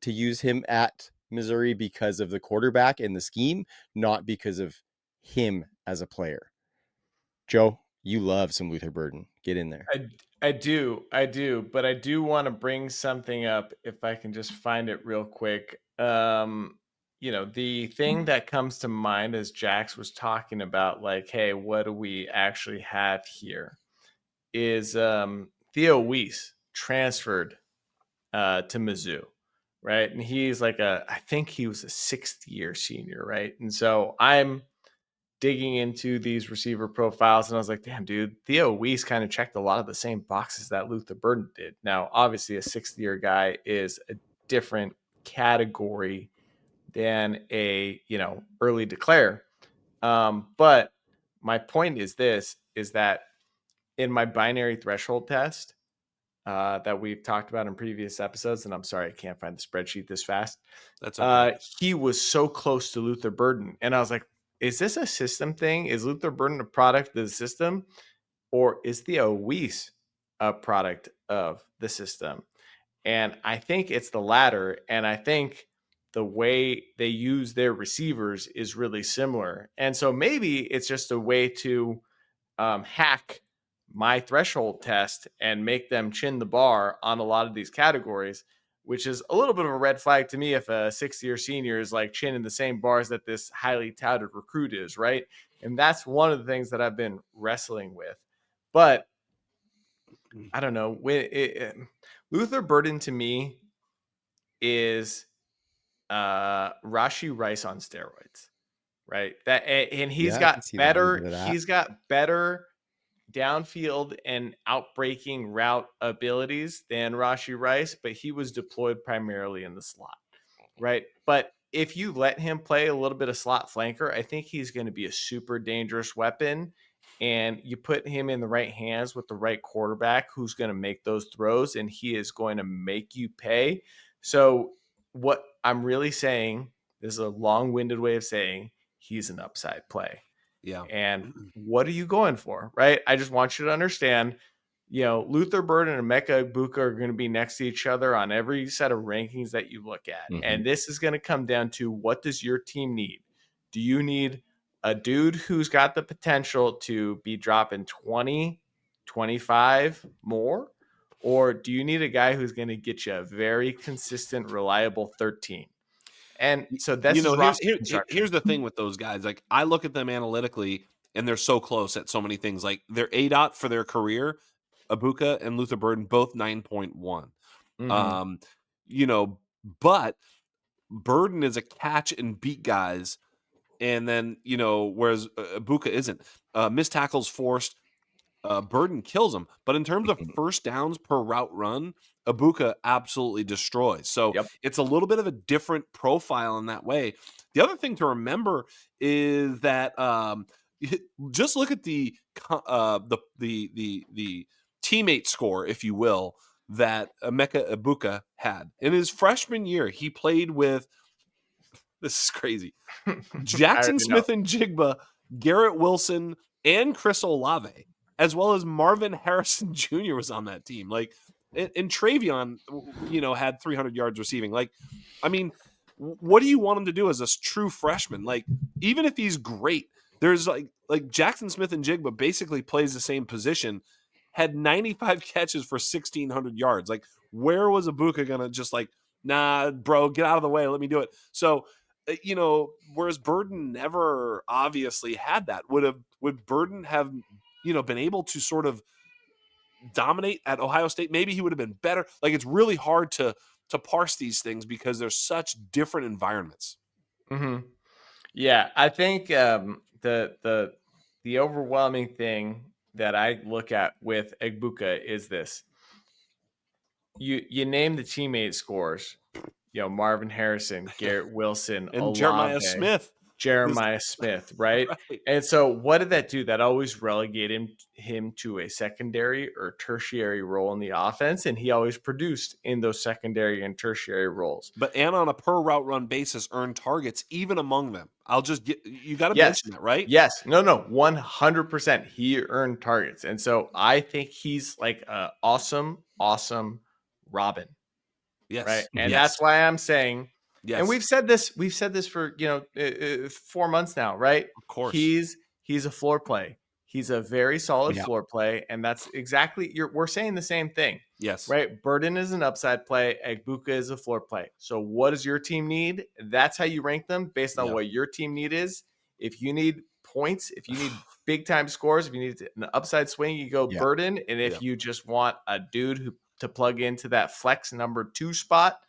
to use him at Missouri, because of the quarterback and the scheme, not because of him as a player. Joe, you love some Luther Burden. Get in there. I do, but I do want to bring something up if I can just find it real quick. The thing that comes to mind as Jax was talking about, like, hey, what do we actually have here? Is Theo Weiss transferred to Mizzou, right? And he's like I think he was a 6th-year senior, right? And so I'm digging into these receiver profiles, and I was like, damn, dude, Theo Weiss kind of checked a lot of the same boxes that Luther Burden did. Now, obviously, a 6th-year guy is a different category than a early declare. But my point is this: is that in my binary threshold test that we've talked about in previous episodes, and I'm sorry I can't find the spreadsheet this fast. That's okay. He was so close to Luther Burden, and I was like, is this a system thing? Is Luther Burden a product of the system, or is Theo Weiss a product of the system? And I think it's the latter. And I think the way they use their receivers is really similar. And so maybe it's just a way to hack my threshold test and make them chin the bar on a lot of these categories, which is a little bit of a red flag to me if a 6th-year senior is like chinning the same bars that this highly touted recruit is, right? And that's one of the things that I've been wrestling with. But I don't know. Luther Burden to me is Rashi Rice on steroids, right? And Yeah, I can see that, a little bit of that. he's got better downfield and outbreaking route abilities than Rashi Rice, but he was deployed primarily in the slot, right? But if you let him play a little bit of slot flanker, I think he's going to be a super dangerous weapon. And you put him in the right hands with the right quarterback who's going to make those throws, and he is going to make you pay. So, what I'm really saying, this is a long winded way of saying he's an upside play. Yeah. And what are you going for, right? I just want you to understand, Luther Burden and Emeka Egbuka are going to be next to each other on every set of rankings that you look at. Mhm. And this is going to come down to, what does your team need? Do you need a dude who's got the potential to be dropping 20, 25 more? Or do you need a guy who's going to get you a very consistent, reliable 13? And so that's Here's the thing with those guys. Like, I look at them analytically, and they're so close at so many things. Like, their ADOT for their career, Abuka and Luther Burden, both 9.1. Mm-hmm. But Burden is a catch and beat guys, and then whereas Abuka isn't. Missed tackles forced. Burden kills him. But in terms of first downs per route run, Abuka absolutely destroys. So Yep. it's a little bit of a different profile in that way. The other thing to remember is that just look at the teammate score, if you will, that Emeka Abuka had. In his freshman year, he played with, this is crazy, Jackson Smith and Jigba, Garrett Wilson, and Chris Olave, as well as Marvin Harrison Jr. was on that team. Like, and Travion, had 300 yards receiving. Like, I mean, what do you want him to do as a true freshman? Like, even if he's great, there's like Jackson Smith and Jigba basically plays the same position, had 95 catches for 1,600 yards. Like, where was Ibuka gonna just like, nah, bro, get out of the way, let me do it? So, whereas Burden never obviously had that. Would Burden have, been able to sort of dominate at Ohio State? Maybe he would have been better. Like, it's really hard to parse these things because they're such different environments. Mm-hmm. Yeah, I think the overwhelming thing that I look at with Egbuka is this: you name the teammate scores, Marvin Harrison, Garrett Wilson, And Olave, Jeremiah Smith, right? right. And so what did that do? That always relegated him to a secondary or tertiary role in the offense, and he always produced in those secondary and tertiary roles. But on a per route run basis, earned targets even among them. You got to Yes. mention that, right? Yes. No, 100%. He earned targets. And so I think he's like an awesome Robin. Yes. Right. And yes. that's why I'm saying, yes. and we've said this for, 4 months now, right? Of course. He's a floor play. He's a very solid Yeah. floor play. And that's exactly, we're saying the same thing. Yes. Right. Burden is an upside play. Egbuka is a floor play. So what does your team need? That's how you rank them based on what your team need is. If you need points, if you need big time scores, if you need an upside swing, you go Burden. And if you just want a dude to plug into that flex number 2 spot,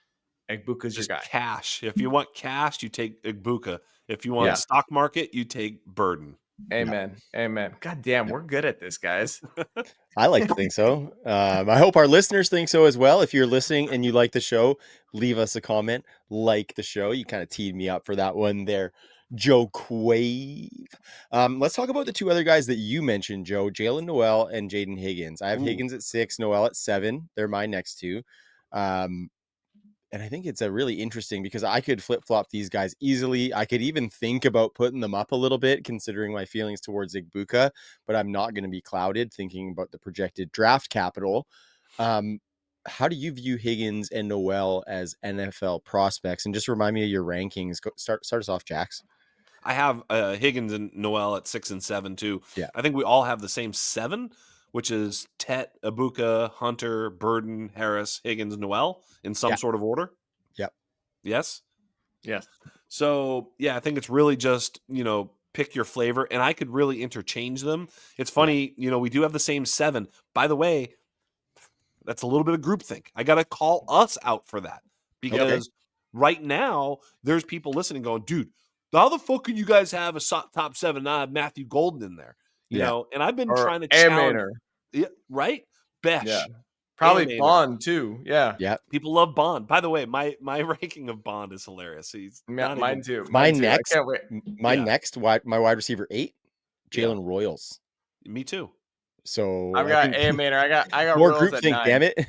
Egbuka's your guy. Cash. If you want cash, you take Egbuka. If you want stock market, you take Burden. Amen. God damn, we're good at this, guys. I like to think so. I hope our listeners think so as well. If you're listening and you like the show, leave us a comment. Like the show. You kind of teed me up for that one there, Joe Quave. Let's talk about the two other guys that you mentioned, Joe, Jalen Noel and Jaden Higgins. I have Higgins at 6, Noel at 7. They're my next two. And I think it's a really interesting because I could flip-flop these guys easily. I could even think about putting them up a little bit considering my feelings towards Egbuka, but I'm not going to be clouded thinking about the projected draft capital. How do you view Higgins and Noel as NFL prospects? And just remind me of your rankings. Start us off, Jax. I have Higgins and Noel at 6 and 7 too. Yeah. I think we all have the same 7, which is Tet, Ibuka, Hunter, Burden, Harris, Higgins, Noel in some sort of order. Yep. Yes? Yes. So, I think it's really just, pick your flavor, and I could really interchange them. It's funny, we do have the same 7. By the way, that's a little bit of groupthink. I got to call us out for that because right now there's people listening going, dude, how the fuck can you guys have a top 7 and I have Matthew Golden in there? You know, and I've been trying to challenge. Yeah, right? Besh. Yeah. Probably Bond too. Yeah. Yeah. People love Bond. By the way, my ranking of Bond is hilarious. He's mine too. My next wide receiver 8, Jalen Royals. Me too. So I've got A-Mainer. I got more Royals at 9. Damn it.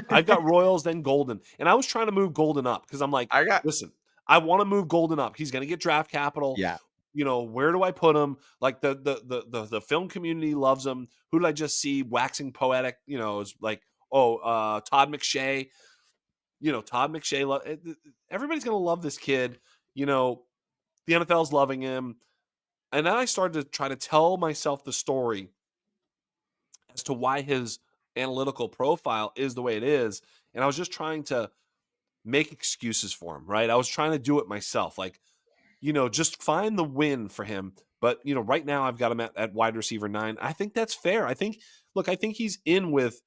I've got Royals, then Golden. And I was trying to move Golden up because I'm like, listen, I want to move Golden up. He's going to get draft capital. Yeah. Where do I put him? Like the film community loves him. Who did I just see waxing poetic? Is like, Todd McShay. Todd McShay. Everybody's going to love this kid. The NFL's loving him. And then I started to try to tell myself the story as to why his analytical profile is the way it is. And I was just trying to make excuses for him, right? I was trying to do it myself. Like, just find the win for him. But, right now I've got him at wide receiver 9. I think that's fair. I think he's in with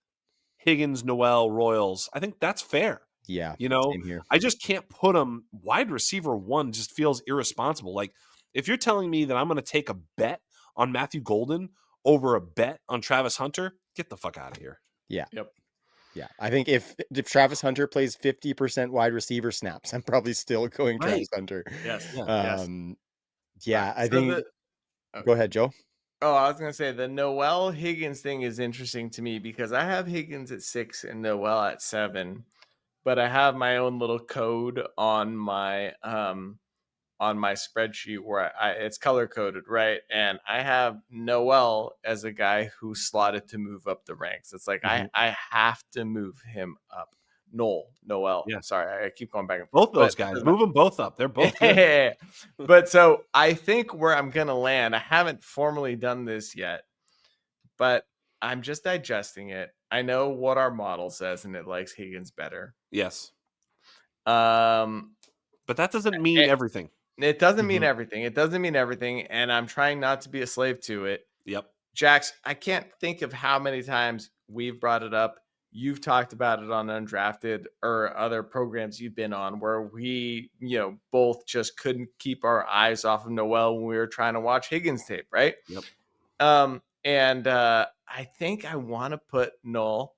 Higgins, Noel, Royals. I think that's fair. Yeah. Same here. I just can't put him wide receiver 1. Just feels irresponsible. Like, if you're telling me that I'm going to take a bet on Matthew Golden over a bet on Travis Hunter, get the fuck out of here. Yeah. Yep. Yeah. I think if Travis Hunter plays 50% wide receiver snaps, I'm probably still going Travis Hunter. Yes. I think. Go ahead, Joe. Oh, I was going to say the Noel Higgins thing is interesting to me because I have Higgins at 6 and Noel at 7, but I have my own little code on my spreadsheet where it's color coded, right? And I have Noel as a guy who slotted to move up the ranks. It's like I have to move him up. Noel. Yeah. I'm sorry, I keep going back and Both forth. those But guys, move them both up. They're both good. yeah. But so I think where I'm gonna land, I haven't formally done this yet, but I'm just digesting it. I know what our model says, and it likes Higgins better. Yes. Um, But that doesn't mean everything. It doesn't mean Mhm. everything. It doesn't mean everything, and I'm trying not to be a slave to it. Yep. Jax, I can't think of how many times we've brought it up. You've talked about it on Undrafted or other programs you've been on where we, both just couldn't keep our eyes off of Noel when we were trying to watch Higgins tape, right? Yep. And I think I want to put Noel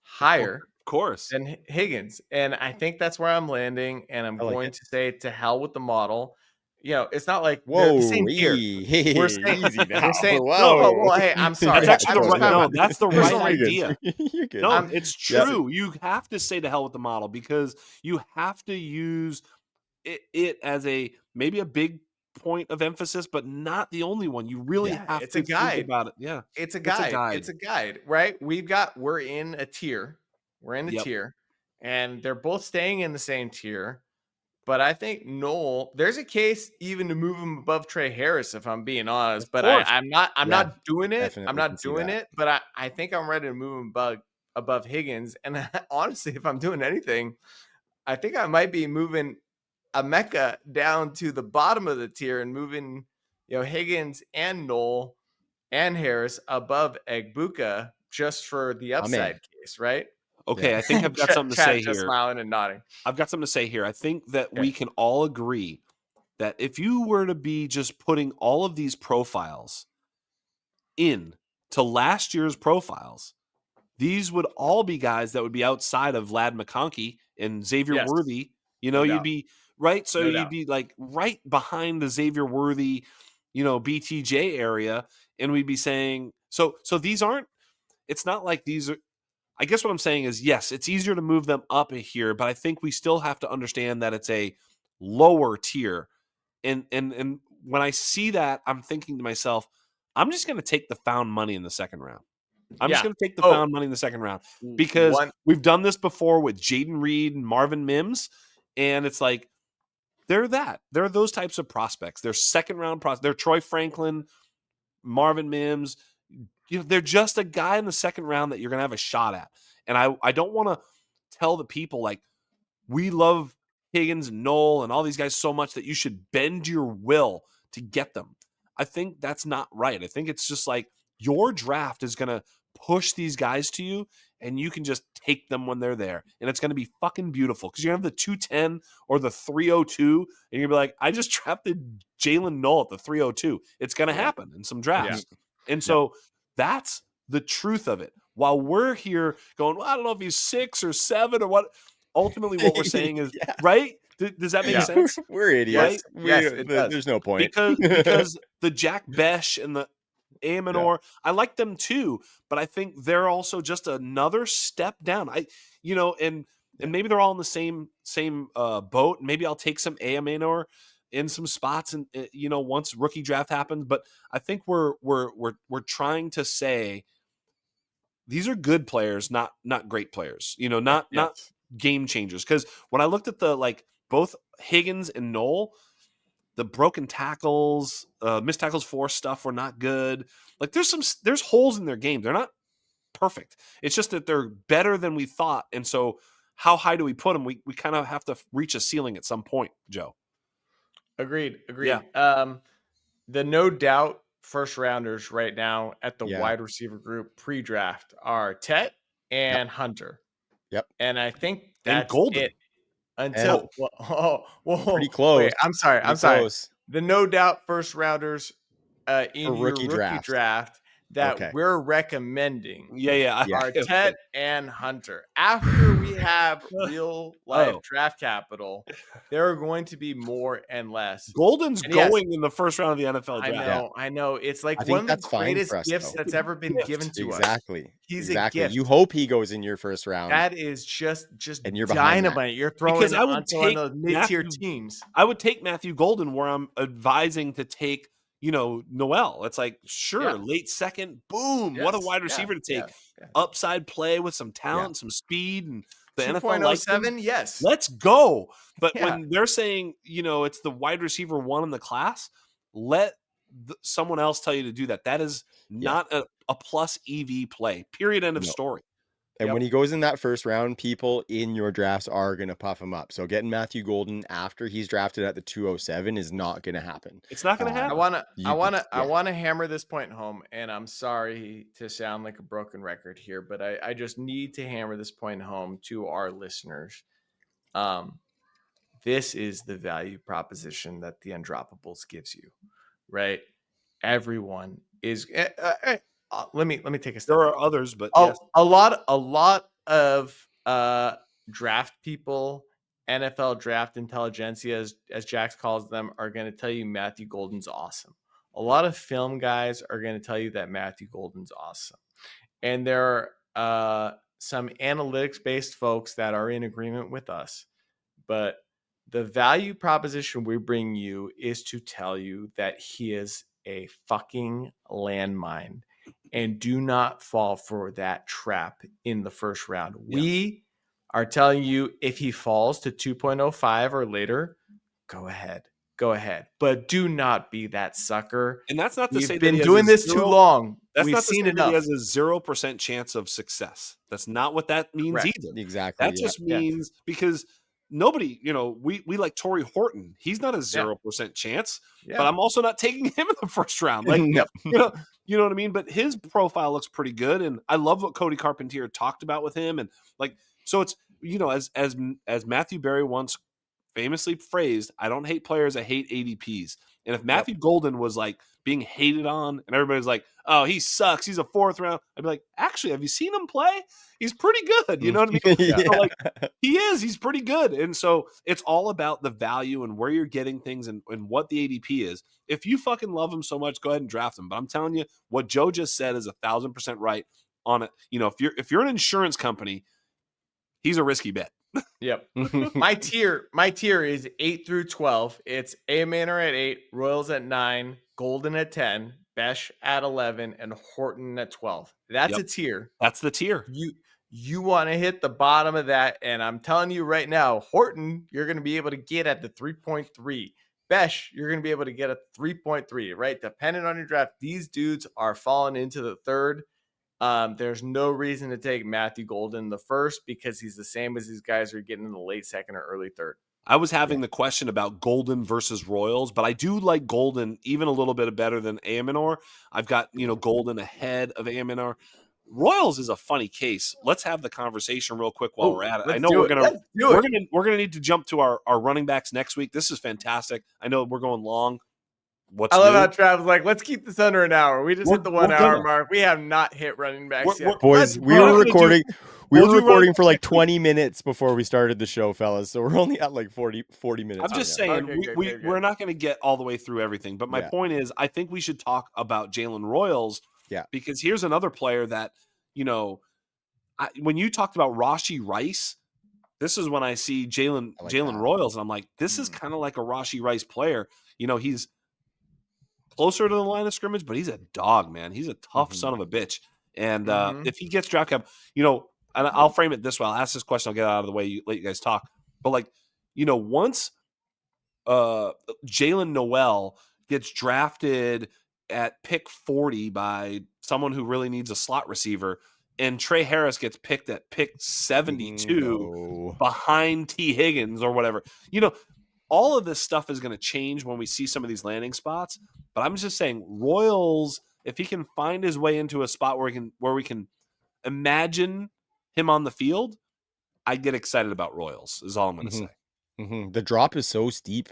higher Of course. than Higgins. And I think that's where I'm landing. And I'm I like going it. to say to hell with the model. It's not like they're the Whoa, same tier. We're saying, easy now. we're saying, Whoa. well, hey, I'm sorry. That's actually I'm the just right. talking No, about that's the for right some reason. idea. You're good. No, I'm- it's Yeah. true. You have to say to hell with the model because you have to use it as maybe a big point of emphasis, but not the only one. You really Yeah, have it's to a guide. think about it. Yeah, It's a It's a guide. guide. It's a guide, right? We're in a tier. We're in a Yep. tier, and they're both staying in the same tier. But I think Noel, there's a case even to move him above Trey Harris, if I'm being honest. Of But course. I'm not doing it. I'm definitely can not see doing that. it. But I think I'm ready to move him above Higgins. And honestly, if I'm doing anything, I think I might be moving a Mecca down to the bottom of the tier and moving, Higgins and Noel and Harris above Egbuka just for the I'm in. upside case, right? Okay, Yeah. I think I've got something to Chad say just here. smiling and nodding. I've got something to say here. I think that we Okay. can all agree that if you were to be just putting all of these profiles in to last year's profiles, these would all be guys that would be outside of Lad McConkey and Xavier Yes. Worthy. No You'd doubt. be right. So No you'd doubt. be like right behind the Xavier Worthy, BTJ area. And we'd be saying, so these aren't, it's not like these are, I guess what I'm saying is, yes, it's easier to move them up here, but I think we still have to understand that it's a lower tier. And when I see that, I'm thinking to myself, I'm just going to take the found money in the second round. I'm just Yeah. going to take the Oh. found money in the second round because we've done this before with Jaden Reed and Marvin Mims, and it's like they're those types of prospects. They're second round prospects. They're Troy Franklin, Marvin Mims. They're just a guy in the second round that you're going to have a shot at. And I don't want to tell the people like we love Higgins and Noel and all these guys so much that you should bend your will to get them. I think that's not right. I think it's just like your draft is going to push these guys to you and you can just take them when they're there. And it's going to be fucking beautiful because you have the 210 or the 302 and you'll be like, I just drafted Jalen Noel at the 302. It's going to happen in some drafts. And so that's the truth of it. While we're here going, well, I don't know if he's 6 or 7 or what. Ultimately, what we're saying is, right? Does that make sense? We're idiots. Right? Yes, it does. There's no point. Because the Jack Besh and the Amanor, I like them too, but I think they're also just another step down. And maybe they're all in the same boat. Maybe I'll take some Amanor in some spots, and once rookie draft happens. But I think we're trying to say these are good players, not great players. Not game changers. Because when I looked at both Higgins and Noel, the broken tackles, missed tackles for stuff were not good. Like there's holes in their game. They're not perfect. It's just that they're better than we thought. And so how high do we put them? We kind of have to reach a ceiling at some point, Joe. Agreed. Yeah. The no doubt first rounders right now at the Yeah. wide receiver group pre-draft are Tet and Hunter. Yep. And I think And that's Golden. it until Pretty close. Wait, I'm sorry. Pretty I'm sorry. close. The no doubt first rounders in For your rookie rookie draft that Okay. we're recommending Yeah. are Tet and Hunter. After we have real life draft capital, there are going to be more and less. Golden's And yes, going in the first round of the NFL draft. I know. It's like I one think of the that's fine greatest for us, gifts though. that's ever been given to us. Exactly. He's a exactly. gift. You hope he goes in your first round. That is just And you're behind that. dynamite. You're throwing Because it I would onto one take of those mid-tier Matthew- teams. I would take Matthew Golden where I'm advising to take, Noel. It's like, sure, late second, boom. What a wide receiver to take. Yeah. Upside play with some talent, some speed, and The NFL likes him. 2.07, yes. Let's go. But Yeah. when they're saying, it's the wide receiver 1 in the class, let someone else tell you to do that. That is not a plus EV play. Period. End of No. story. And when he goes in that first round, people in your drafts are going to puff him up. So getting Matthew Golden after he's drafted at the 207 is not going to happen. It's not going to happen. I want to hammer this point home, and I'm sorry to sound like a broken record here, but I just need to hammer this point home to our listeners. This is the value proposition that the Undroppables gives you, right? Everyone is. Let me take a step. There are others, but a, yes. a lot of draft people, NFL draft intelligentsia, as Jax calls them, are going to tell you Matthew Golden's awesome. A lot of film guys are going to tell you that Matthew Golden's awesome. And there are some analytics-based folks that are in agreement with us. But the value proposition we bring you is to tell you that he is a fucking landmine. And do not fall for that trap in the first round. Yes. We are telling you, if he falls to 2.05 or later, go ahead. But do not be that sucker. And that's not to say We've that been he has doing a this zero- too long. That's We've not to seen say that enough. he has a 0% chance of success. That's not what that means Correct. either. Exactly. That just means because nobody, we like Tory Horton. He's not a 0% chance, but I'm also not taking him in the first round. Like, No. you know what I mean? But his profile looks pretty good. And I love what Cody Carpentier talked about with him. And like, so it's, as Matthew Berry once famously phrased, I don't hate players, I hate ADPs. And if Matthew Golden was like being hated on and everybody's like, oh, he sucks, he's a 4th round, I'd be like, actually, have you seen him play? He's pretty good. You know what I mean? So, like, he's pretty good. And so it's all about the value and where you're getting things and what the ADP is. If you fucking love him so much, go ahead and draft him. But I'm telling you, what Joe just said is 1,000% right on it. If you're an insurance company, he's a risky bet. Yep. My tier is 8 through 12. It's A Manor at 8, Royals at 9, Golden at 10, Besh at 11, and Horton at 12. That's a tier. That's the tier. You want to hit the bottom of that, and I'm telling you right now, Horton, you're going to be able to get at the 3.3. Besh, you're going to be able to get a 3.3, right? Depending on your draft, these dudes are falling into the 3rd. There's no reason to take Matthew Golden the 1st because he's the same as these guys are getting in the late 2nd or early 3rd. I was having the question about Golden versus Royals, but I do like Golden even a little bit better than Amanor. I've got, Golden ahead of Amanor. Royals is a funny case. Let's have the conversation real quick while we're at it. I know we're gonna need to jump to our running backs next week. This is fantastic. I know we're going long. I love how Travis like, let's keep this under an hour. We just hit the 1 hour mark. We have not hit running backs yet. Boys, we were recording. We were recording for like 20 minutes before we started the show, fellas. So we're only at like 40 minutes. I'm just saying, we're not going to get all the way through everything. But my point is, I think we should talk about Jalen Royals. Yeah. Because here's another player that, when you talked about Rashee Rice, this is when I see Jalen Royals, and I'm like, this is kind of like a Rashee Rice player. He's closer to the line of scrimmage, but he's a dog, man. He's a tough son of a bitch. And if he gets draft cap, and I'll frame it this way. I'll ask this question. I'll get out of the way. Let you guys talk. But once Jalen Noel gets drafted at pick 40 by someone who really needs a slot receiver, and Trey Harris gets picked at pick 72 behind T. Higgins or whatever, all of this stuff is going to change when we see some of these landing spots. But I'm just saying, Royals, if he can find his way into a spot where we can imagine him on the field, I get excited about Royals, is all I'm going to say. The drop is so steep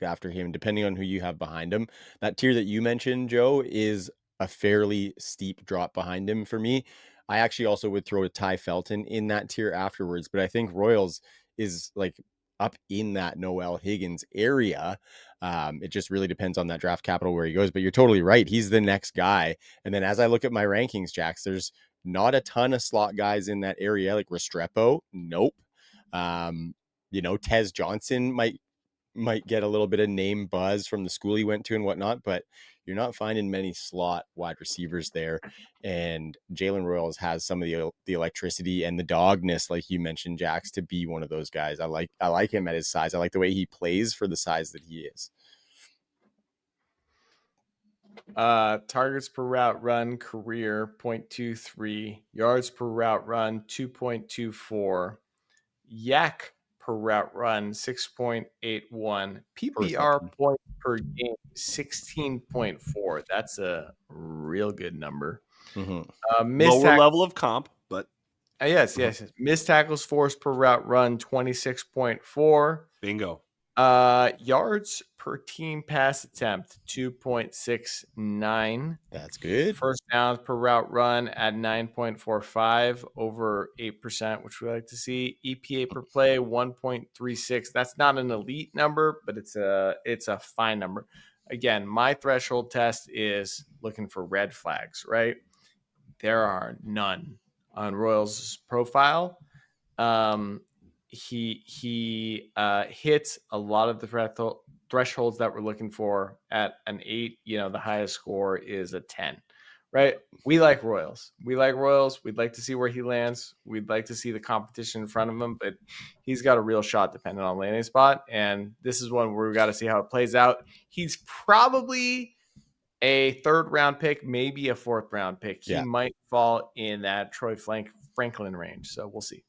after him, depending on who you have behind him. That tier that you mentioned, Joe, is a fairly steep drop behind him for me. I actually also would throw a Ty Felton in that tier afterwards, but I think Royals is like up in that Noel Higgins area. It just really depends on that draft capital where he goes, but you're totally right. He's the next guy. And then as I look at my rankings, Jax, there's not a ton of slot guys in that area, like Restrepo. Nope. Tez Johnson might get a little bit of name buzz from the school he went to and whatnot, but you're not finding many slot wide receivers there. And Jalen Royals has some of the electricity and the dogness, like you mentioned, Jax, to be one of those guys. I like him at his size. I like the way he plays for the size that he is. Targets per route run career 0.23, yards per route run 2.24, yak per route run 6.81, PPR second. point per game 16.4. That's a real good number. Missed Lower level of comp, but yes. Missed tackles forced per route run 26.4. bingo. Yards per team pass attempt 2.69. That's good. First downs per route run at 9.45, over 8%, which we like to see. EPA per play 1.36. That's not an elite number, but it's a fine number. Again, my threshold test is looking for red flags, right? There are none on Royals' profile. He hits a lot of the thresholds that we're looking for at an 8. The highest score is a 10, right? We like Royals. We'd like to see where he lands. We'd like to see the competition in front of him, but he's got a real shot depending on landing spot. And this is one where we got to see how it plays out. He's probably a 3rd round pick, maybe a 4th round pick. He might fall in that Troy Franklin range. So we'll see.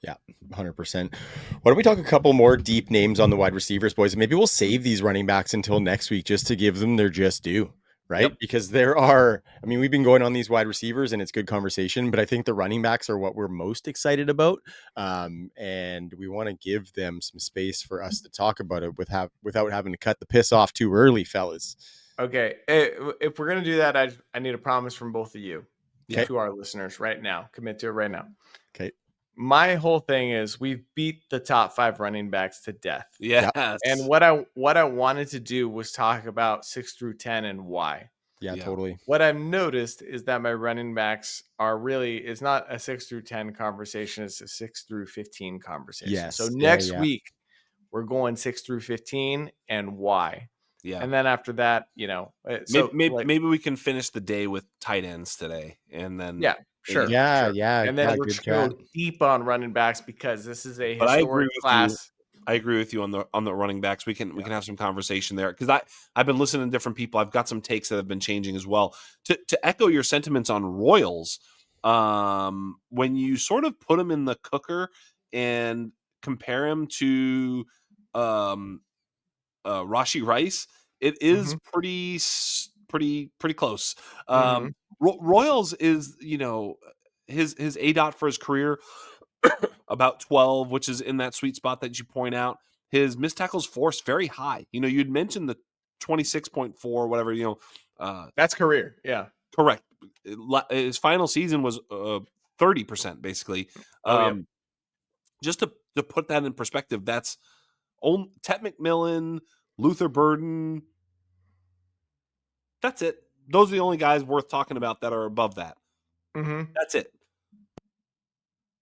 Yeah, 100%. Why don't we talk a couple more deep names on the wide receivers, boys? Maybe we'll save these running backs until next week just to give them their just due, right? Yep. Because we've been going on these wide receivers and it's good conversation, but I think the running backs are what we're most excited about. And we want to give them some space for us to talk about it without having to cut the piss off too early, fellas. Okay. If we're going to do that, I need a promise from both of you to our listeners right now. Commit to it right now. Okay. My whole thing is we've beat the top 5 running backs to death. Yes. And what I wanted to do was talk about 6 through 10 and why. Yeah, totally. What I've noticed is that my running backs it's not a 6 through 10 conversation. It's a 6 through 15 conversation. Yes. So next week we're going 6 through 15 and why. Yeah. And then after that, maybe we can finish the day with tight ends today, and then sure. And then we're just going to go deep on running backs because this is a historic class. I agree with you on the running backs. We can have some conversation there because I've been listening to different people. I've got some takes that have been changing as well. To echo your sentiments on Royals, when you sort of put him in the cooker and compare him to Rashee Rice, it is pretty close. Royals is, his ADOT for his career about 12, which is in that sweet spot that you point out. His missed tackles forced very high. You'd mentioned the 26.4, whatever. That's career. Yeah, correct. His final season was 30%, basically. Just to put that in perspective, that's Tet McMillan, Luther Burden. That's it. Those are the only guys worth talking about that are above that. That's it.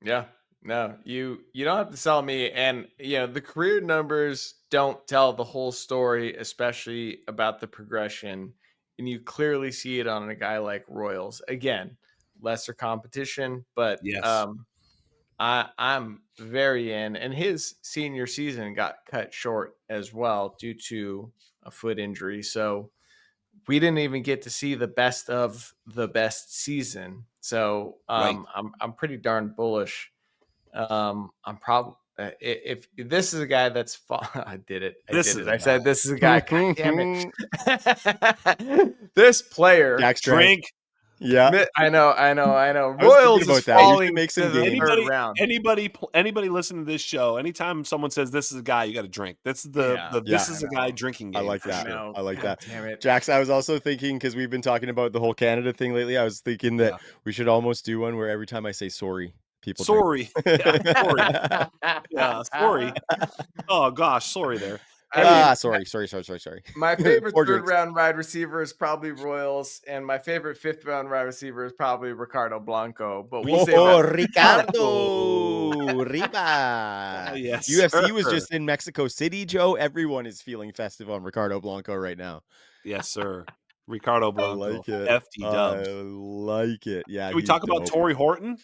Yeah. No, you don't have to sell me. And, the career numbers don't tell the whole story, especially about the progression. And you clearly see it on a guy like Royals. Again, lesser competition, but yes. I'm very in. And his senior season got cut short as well due to a foot injury. So we didn't even get to see the best of the best season. So I'm pretty darn bullish. I'm probably if this is a guy that's I did it. I said this is a guy. God damn it! This player, Jax drink. Yeah, I know. Royals is falling to the 3rd round. Anybody listening to this show, anytime someone says this is a guy, you got to drink. This is this is a guy drinking game. I like that. Sure. I like that. Damn it, Jax. I was also thinking, because we've been talking about the whole Canada thing lately, I was thinking that we should almost do one where every time I say sorry, people sorry. Sorry. Oh gosh, sorry there. Sorry. My favorite 3rd round wide receiver is probably Royals, and my favorite 5th round wide receiver is probably Riccardo Blanco. But we'll say Riccardo Riba. Yes, UFC was just in Mexico City, Joe. Everyone is feeling festive on Riccardo Blanco right now. Yes, sir. Riccardo I Blanco. like it. FT I dubs. like it. Yeah, Can we he's talk about dope. Tory Horton?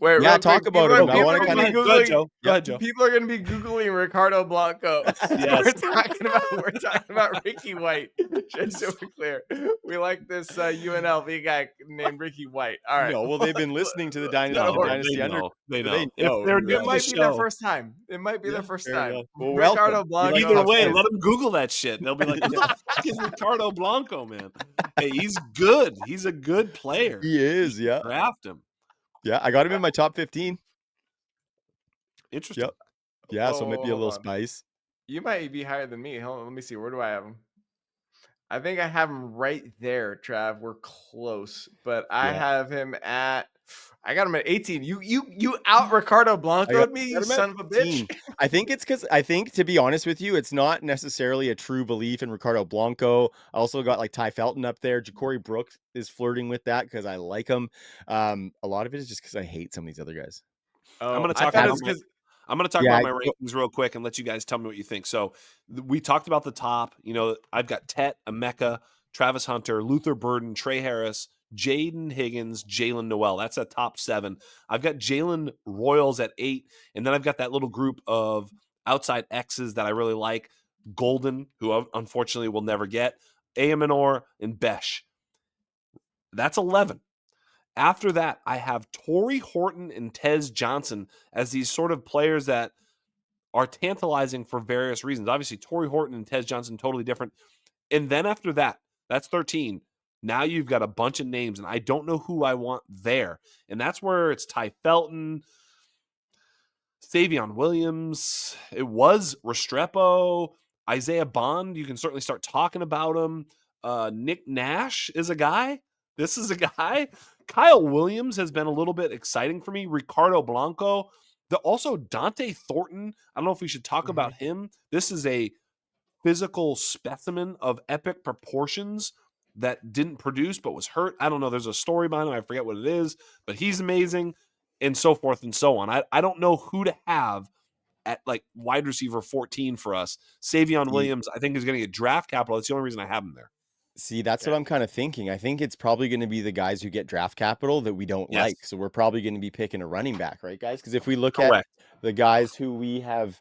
Wait, Yeah, real talk quick. about People are, him. I people wanna are gonna kinda be Go ahead, googling. Joe. Go ahead, Joe. People are gonna be googling Riccardo Blanco. Yes. We're talking about Ricky White. Just so we're clear, we like this UNLV guy named Ricky White. All right. No, well, they've been listening to the Let's go to No, Horton. they Dynasty under. know. They They know. If know they're who new It to else. the might be their show, first time. It might be Yeah, their first fair time. enough. Well, Riccardo welcome. You Blanco. like either top way, 10. let them Google that shit. They'll be like, "Who the fuck is Riccardo Blanco, man?" Hey, he's good. He's a good player. He is, yeah. Draft him. Yeah, I got him in my top 15. Interesting. Yep. Yeah, so maybe a Hold little on. spice. You might be higher than me. Hold on, let me see. Where do I have him? I think I have him right there, Trav. We're close, but I Yeah. have him at. I got him at 18. You out Riccardo I Blanco'd me, you got him at son of a bitch. 15. I think it's because I think, to be honest with you, it's not necessarily a true belief in Riccardo Blanco. I also got like Ty Felton up there. Ja'Cory Brooks is flirting with that because I like him. A lot of it is just because I hate some of these other guys. I'm Oh, going to I talk thought it about was because I'm going to talk Yeah, about my rankings real quick and let you guys tell me what you think. So we talked about the top. You know, I've got Tet, Emeka, Travis Hunter, Luther Burden, Trey Harris, Jaden Higgins, Jalen Noel. That's a top 7. I've got Jalen Royals at 8, and then I've got that little group of outside X's that I really like. Golden, who unfortunately will never get, Ayamanor, and Besh. That's 11. After that, I have Tory Horton and Tez Johnson as these sort of players that are tantalizing for various reasons. Obviously, Tory Horton and Tez Johnson totally different. And then after that, that's 13. Now you've got a bunch of names, and I don't know who I want there. And that's where it's Ty Felton, Savion Williams. It was Restrepo, Isaiah Bond. You can certainly start talking about him. Nick Nash is a guy. This is a guy. Kyle Williams has been a little bit exciting for me. Riccardo Blanco. Also Dante Thornton. I don't know if we should talk about him. This is a physical specimen of epic proportions that didn't produce but was hurt. I don't know. There's a story behind him. I forget what it is, but he's amazing, and so forth and so on. I don't know who to have at like wide receiver 14 for us. Savion Williams, I think, is going to get draft capital. That's the only reason I have him there. See, that's what I'm kind of thinking. I think it's probably going to be the guys who get draft capital that we don't Yes. like. So we're probably going to be picking a running back, right, guys? Because if we look Correct. at the guys who we have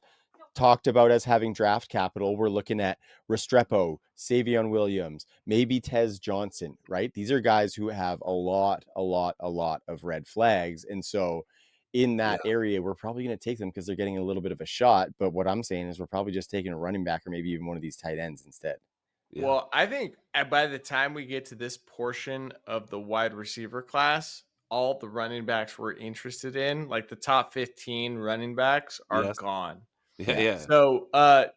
talked about as having draft capital, we're looking at Restrepo, Savion Williams, maybe Tez Johnson, right? These are guys who have a lot of red flags. And so in that area, we're probably going to take them because they're getting a little bit of a shot. But what I'm saying is we're probably just taking a running back or maybe even one of these tight ends instead. Yeah. Well, I think by the time we get to this portion of the wide receiver class, all the running backs we're interested in, like the top 15 running backs, are Yes. gone. Yeah. So,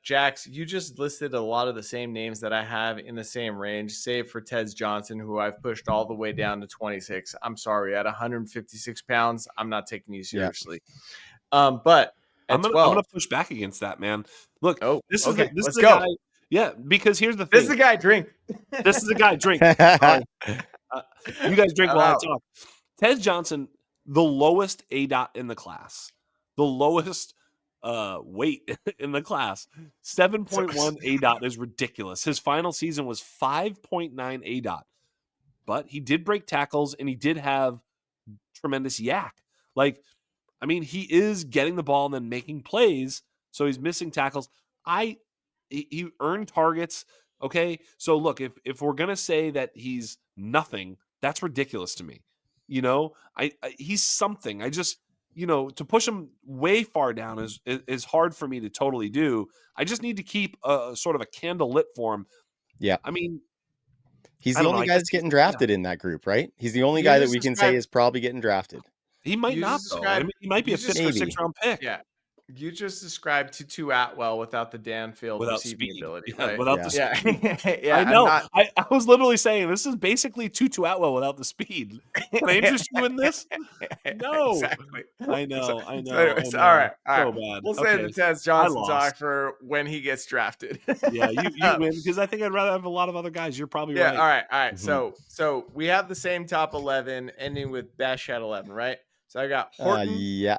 Jax, you just listed a lot of the same names that I have in the same range, save for Tez Johnson, who I've pushed all the way down to 26. I'm sorry, at 156 pounds, I'm not taking you seriously. But at I'm 12, gonna push back against that, man. Look, this is okay, this let's is a go. guy. Yeah, because here's the thing. This is the guy. Drink. This is a guy. Drink. Sorry. You guys drink while I Out. talk. Tez Johnson, the lowest ADOT in the class, the lowest weight in the class. 7.1 ADOT is ridiculous. His final season was 5.9 ADOT, but he did break tackles and he did have tremendous yak. Like, I mean, he is getting the ball and then making plays, so he's missing tackles. He earned targets. Okay, so look, if we're gonna say that he's nothing, that's ridiculous to me. You know, he's something. I just, to push him way far down is hard for me to totally do. I just need to keep a sort of a candle lit for him. Yeah. I mean, he's I the don't know, only I guy guess that's getting drafted in that group, right? He's the only You guy that just we can say described- is probably getting drafted. he might You not just though. I mean, he might be you a fifth just- or maybe. sixth round pick. Yeah. You just described Tutu Atwell without the downfield Without receiving speed. ability, Yeah, right? without the Yeah. speed. Yeah, I know. I'm not. I was literally saying this is basically Tutu Atwell without the speed. Can I interest you in this? No. Exactly. I know. So I know. anyways, I all know. right. So bad. We'll save the Okay. Tez I Johnson lost. talk for when he gets drafted. Yeah, you win because I think I'd rather have a lot of other guys. You're probably Yeah. right. All right. Mhm. So we have the same top 11 ending with Bash at 11, right? So I got Horton. Yeah.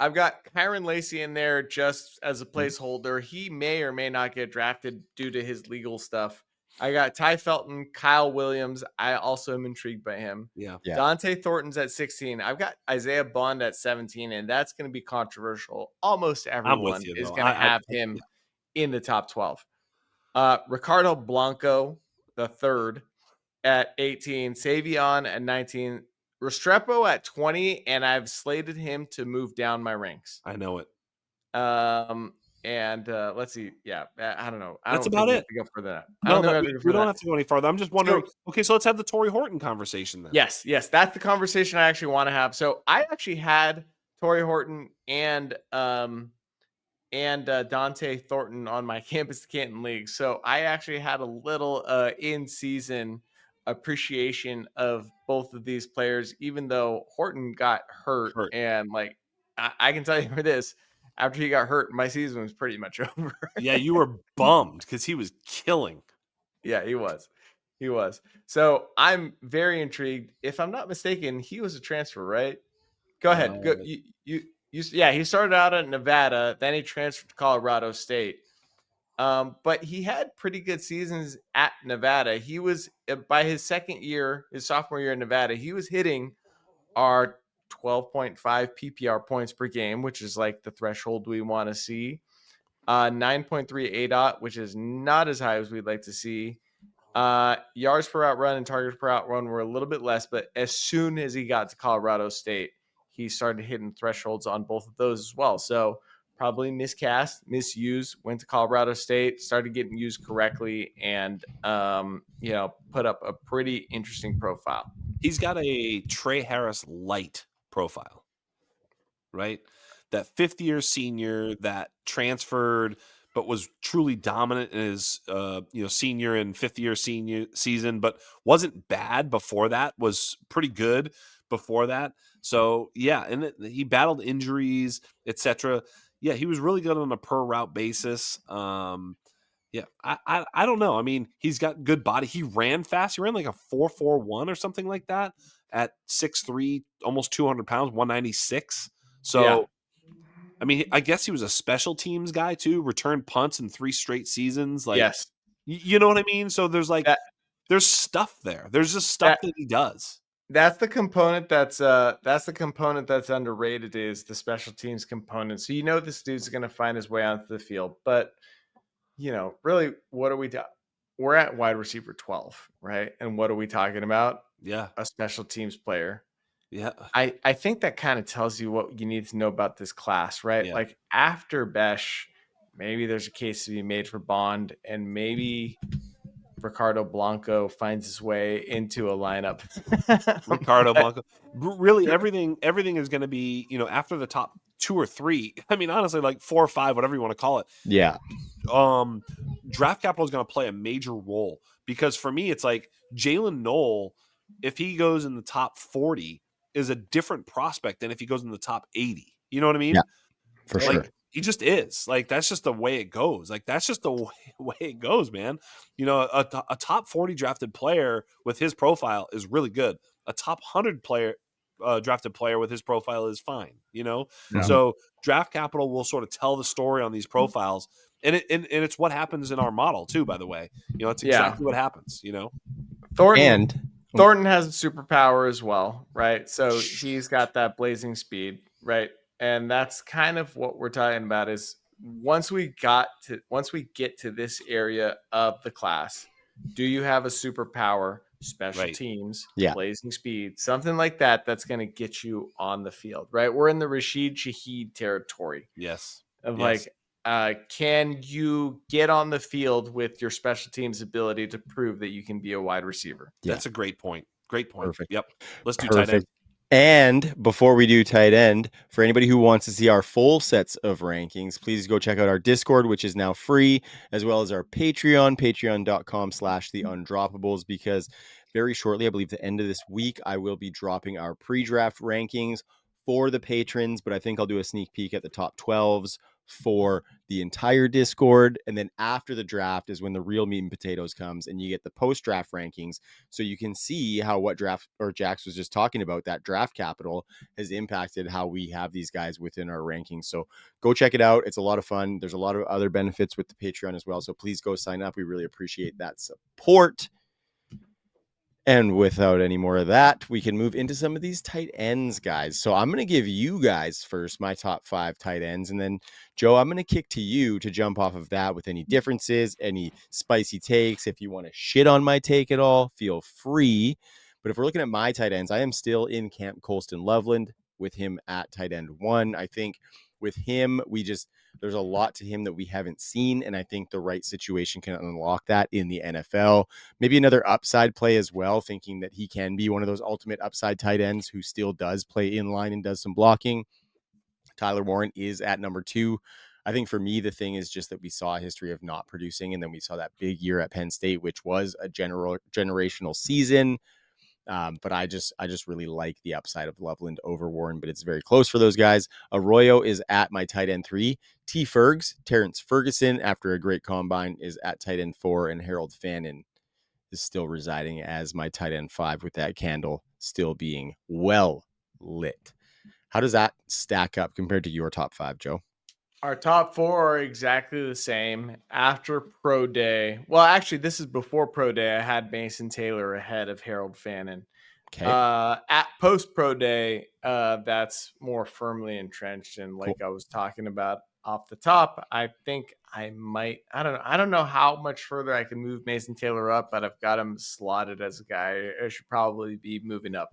I've got Kyron Lacey in there just as a placeholder. He may or may not get drafted due to his legal stuff. I got Ty Felton, Kyle Williams. I also am intrigued by him. Yeah. Yeah. Dante Thornton's at 16. I've got Isaiah Bond at 17, and that's going to be controversial. Almost everyone you, is though. going to have him in the top 12. Riccardo Blanco, the third, at 18. Savion at 19. Restrepo at 20, and I've slated him to move down my ranks. I know it. And let's see. Yeah, I don't know. I That's don't about think we it. have to go further than that. I No, don't think that, we have to go we further don't than have to go any farther. I'm just wondering. Okay, so let's have the Tory Horton conversation then. Yes, that's the conversation I actually want to have. So I actually had Tory Horton and Dante Thornton on my Campus to Canton League. So I actually had a little in-season appreciation of both of these players, even though Horton got hurt. And like I can tell you for this, after he got hurt, my season was pretty much over. Yeah, you were bummed because he was killing. Yeah, he was. So I'm very intrigued. If I'm not mistaken, he was a transfer, right? Go ahead. Go. Yeah, he started out at Nevada, then he transferred to Colorado State. But he had pretty good seasons at Nevada. He was by his second year, his sophomore year in Nevada, he was hitting our 12.5 PPR points per game, which is like the threshold we want to see. 9.3 ADOT, which is not as high as we'd like to see. Yards per out run and targets per out run were a little bit less, but as soon as he got to Colorado State, he started hitting thresholds on both of those as well. So probably misused, went to Colorado State, started getting used correctly, and put up a pretty interesting profile. He's got a Trey Harris light profile, right? That fifth-year senior that transferred but was truly dominant in his senior and fifth-year senior season, but wasn't bad before that, was pretty good before that. So, yeah, and he battled injuries, etc. Yeah, he was really good on a per route basis. Yeah, I don't know. I mean, he's got good body. He ran fast. He ran like a 4.41 or something like that at 6'3", almost 200 pounds, 196. So, yeah. I mean, I guess he was a special teams guy too. Returned punts in 3 straight seasons. Like, yes, you know what I mean. So there's like, there's stuff there. There's just stuff that he does. That's the component that's underrated, is the special teams component. So this dude's going to find his way onto the field, but really, what are we doing? We're at wide receiver 12, right? And what are we talking about? Yeah, a special teams player. Yeah, I think that kind of tells you what you need to know about this class, right? Yeah. Like after Besh, maybe there's a case to be made for Bond, and maybe Riccardo Blanco finds his way into a lineup. Riccardo Blanco. Really, everything is going to be, after the top 2 or 3. I mean, honestly, like 4 or 5, whatever you want to call it. Yeah. Draft capital is going to play a major role, because for me, it's like Jalen Noel, if he goes in the top 40, is a different prospect than if he goes in the top 80. You know what I mean? Yeah, for sure. He just is. Like, that's just the way it goes. Like, that's just the way it goes, man. A top 40 drafted player with his profile is really good. A top 100 player drafted player with his profile is fine. Yeah. So draft capital will sort of tell the story on these profiles, and it's what happens in our model too. By the way, it's exactly what happens. Thornton has a superpower as well, right? So he's got that blazing speed, right? And that's kind of what we're talking about, is once we get to this area of the class, do you have a superpower, special teams, blazing speed, something like that, that's going to get you on the field, right? We're in the Rashid Shaheed territory. Yes. Like, can you get on the field with your special teams ability to prove that you can be a wide receiver? Yeah. That's a great point. Perfect. Yep. Let's do tight end. And before we do tight end, for anybody who wants to see our full sets of rankings, please go check out our Discord, which is now free, as well as our Patreon, patreon.com/theundroppables, because very shortly, I believe the end of this week, I will be dropping our pre-draft rankings for the patrons, but I think I'll do a sneak peek at the top 12s for the entire Discord. And then after the draft is when the real meat and potatoes comes, and you get the post-draft rankings. So you can see how what draft, or Jax was just talking about, that draft capital has impacted how we have these guys within our rankings. So go check it out. It's a lot of fun. There's a lot of other benefits with the Patreon as well. So please go sign up. We really appreciate that support. And without any more of that, we can move into some of these tight ends, guys. So I'm going to give you guys first my top 5 tight ends. And then, Joe, I'm going to kick to you to jump off of that with any differences, any spicy takes. If you want to shit on my take at all, feel free. But if we're looking at my tight ends, I am still in Camp Colston Loveland with him at tight end 1. I think with him, there's a lot to him that we haven't seen. And I think the right situation can unlock that in the NFL. Maybe another upside play as well, thinking that he can be one of those ultimate upside tight ends who still does play in line and does some blocking. Tyler Warren is at number 2. I think for me, the thing is just that we saw a history of not producing, and then we saw that big year at Penn State, which was a generational season. But I just really like the upside of Loveland over Warren, but it's very close for those guys. Arroyo is at my tight end 3. Terrence Ferguson, after a great combine, is at tight end 4, and Harold Fannin is still residing as my tight end 5, with that candle still being well lit. How does that stack up compared to your top 5, Joe? Our top 4 are exactly the same after Pro Day. Well, actually, this is before Pro Day. I had Mason Taylor ahead of Harold Fannin. Okay. At post Pro Day, that's more firmly entrenched. And like I was talking about off the top, I think I don't know how much further I can move Mason Taylor up, but I've got him slotted as a guy I should probably be moving up.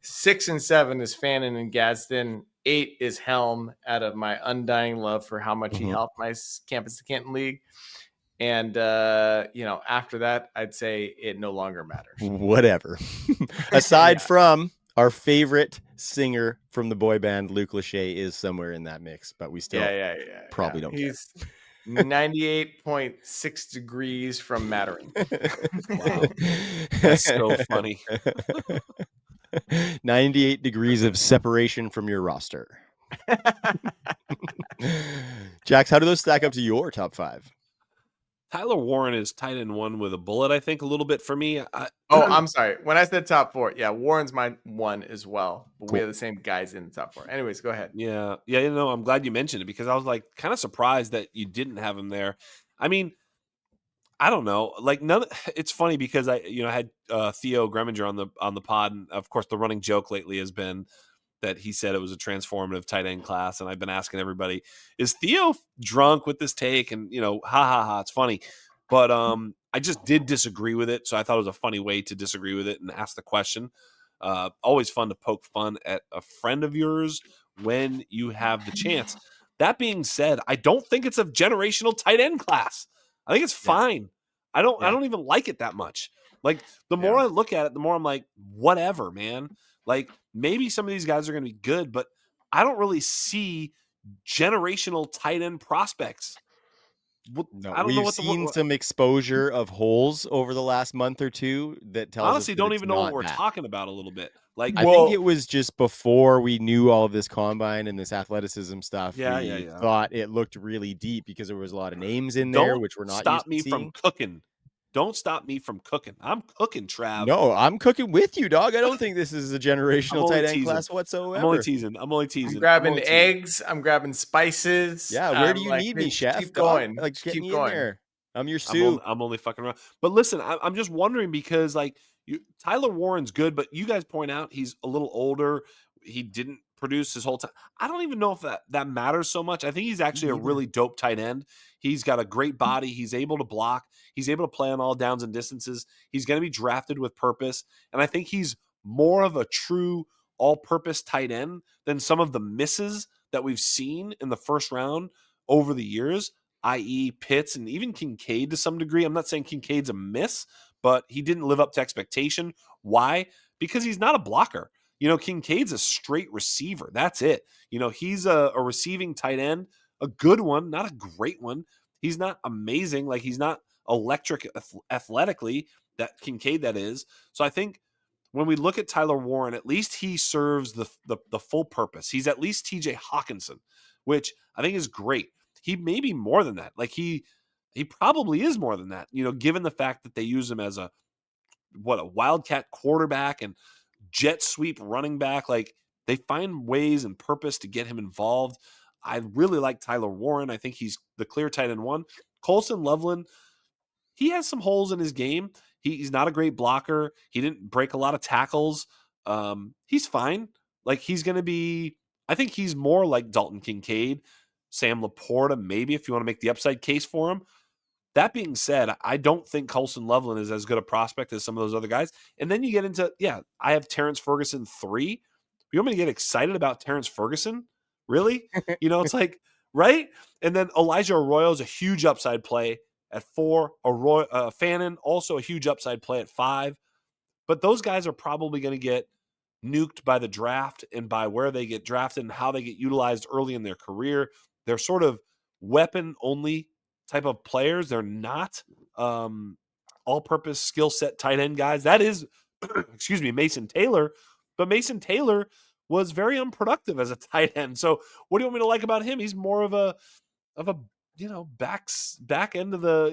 6 and 7 is Fannin and Gadsden. 8 is Helm, out of my undying love for how much he helped my Campus to Canton League. And, after that, I'd say it no longer matters. Whatever. Aside from our favorite singer from the boy band, Luke Lachey, is somewhere in that mix, but we still probably don't care. He's 98.6 degrees from mattering. Wow. That's so funny. 98 degrees of separation from your roster. Jax, how do those stack up to your top 5? Tyler Warren is tight end 1 with a bullet, I think, a little bit for me. I'm sorry. When I said top 4, Warren's my 1 as well. But we have the same guys in the top 4. Anyways, go ahead. Yeah, I'm glad you mentioned it, because I was like kind of surprised that you didn't have him there. I mean, I don't know. Like it's funny because I had Theo Greminger on the pod, and of course the running joke lately has been that he said it was a transformative tight end class, and I've been asking everybody, is Theo drunk with this take? And ha, it's funny, but I just did disagree with it, so I thought it was a funny way to disagree with it and ask the question. Always fun to poke fun at a friend of yours when you have the chance. That being said, I don't think it's a generational tight end class. I think it's fine. I don't even like it that much. Like, the more I look at it, the more I'm like, whatever, man. Like, maybe some of these guys are going to be good, but I don't really see generational tight end prospects. No, I don't we've know seen some exposure of holes over the last month or two that tells honestly us don't even know what we're that. talking about a little bit. Like, I think it was just before we knew all of this combine and this athleticism stuff. We thought it looked really deep because there was a lot of names in there, which we're not stop used me to seeing. from cooking. Don't stop me from cooking. I'm cooking, Trav. No, I'm cooking with you, dog. I don't think this is a generational tight end class whatsoever. I'm only teasing. I'm grabbing eggs. I'm grabbing spices. Yeah, where do you need me, chef? Keep going. Like, just get keep me going. in there. I'm your soup. I'm only fucking around. But listen, I'm just wondering because, like, Tyler Warren's good, but you guys point out he's a little older. He didn't produce his whole time. I don't even know if that matters so much. I think he's actually a really dope tight end. He's got a great body. He's able to block. He's able to play on all downs and distances. He's going to be drafted with purpose. And I think he's more of a true all-purpose tight end than some of the misses that we've seen in the first round over the years, i.e. Pitts and even Kincaid to some degree. I'm not saying Kincaid's a miss, but he didn't live up to expectation. Why? Because he's not a blocker. Kincaid's a straight receiver. That's it. He's a receiving tight end, a good one, not a great one. He's not amazing. Like, he's not electric athletically, that Kincaid that is. So I think when we look at Tyler Warren, at least he serves the full purpose. He's at least TJ Hawkinson, which I think is great. he may be more than that. Like he probably is more than that, given the fact that they use him as a wildcat quarterback and jet sweep running back. Like they find ways and purpose to get him involved. I really like Tyler Warren. I think he's the clear tight end one. Colson Loveland, he has some holes in his game. He's not a great blocker. He didn't break a lot of tackles. He's fine. Like he's going to be, I think he's more like Dalton Kincaid, Sam Laporta, maybe if you want to make the upside case for him. That being said, I don't think Colson Loveland is as good a prospect as some of those other guys. And then you get into, I have Terrence Ferguson 3. You want me to get excited about Terrence Ferguson? Really? It's like, right? And then Elijah Arroyo is a huge upside play at 4. Fannin, also a huge upside play at 5. But those guys are probably going to get nuked by the draft and by where they get drafted and how they get utilized early in their career. They're sort of weapon-only type of players. They're not all-purpose skill set tight end guys. That is, excuse me, Mason Taylor. But Mason Taylor was very unproductive as a tight end. So what do you want me to like about him? He's more of a back end of the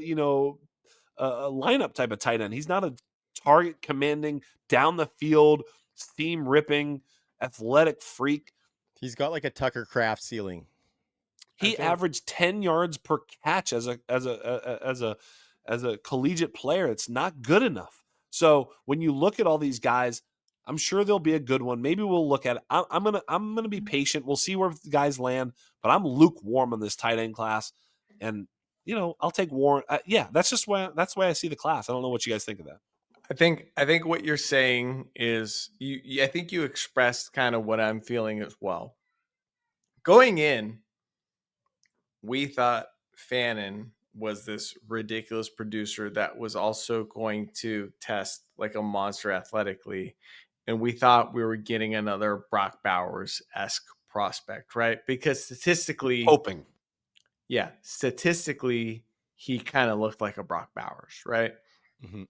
lineup type of tight end. He's not a target commanding, down the field, steam ripping, athletic freak. He's got like a Tucker Craft ceiling. He averaged 10 yards per catch as a collegiate player. It's not good enough. So when you look at all these guys, I'm sure there'll be a good one. Maybe we'll look at it. I'm gonna be patient. We'll see where the guys land, but I'm lukewarm on this tight end class, and I'll take Warren. That's why I see the class. I don't know what you guys think of that. I think what you're saying is I think you expressed kind of what I'm feeling as well. Going in, we thought Fannin was this ridiculous producer that was also going to test like a monster athletically. And we thought we were getting another Brock Bowers-esque prospect, right? Because statistically, he kind of looked like a Brock Bowers, right? Mm-hmm.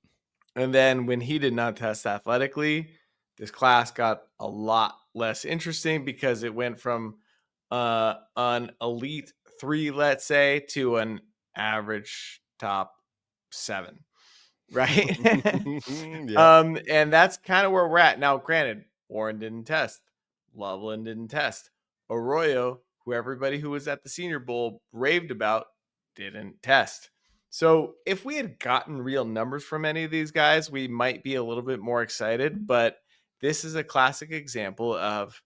And then when he did not test athletically, this class got a lot less interesting because it went from an elite 3, let's say, to an average top 7, right? Yeah. And that's kind of where we're at now. Granted, Warren didn't test, Loveland didn't test, Arroyo, who everybody who was at the Senior Bowl raved about, didn't test. So if we had gotten real numbers from any of these guys, we might be a little bit more excited. But this is a classic example of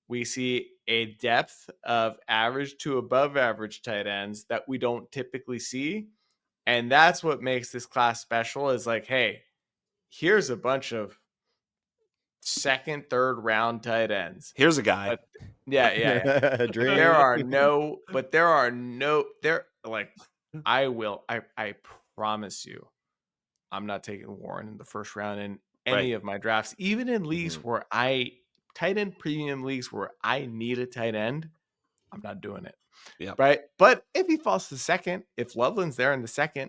we see a depth of average to above average tight ends that we don't typically see. And that's what makes this class special is like, hey, here's a bunch of 2nd, 3rd round tight ends. Here's a guy. But yeah. There are no, like, I promise you, I'm not taking Warren in the 1st round in any of my drafts, even in leagues where tight end premium leagues where I need a tight end, I'm not doing it. Yeah. Right. But if he falls to 2nd, if Loveland's there in the 2nd,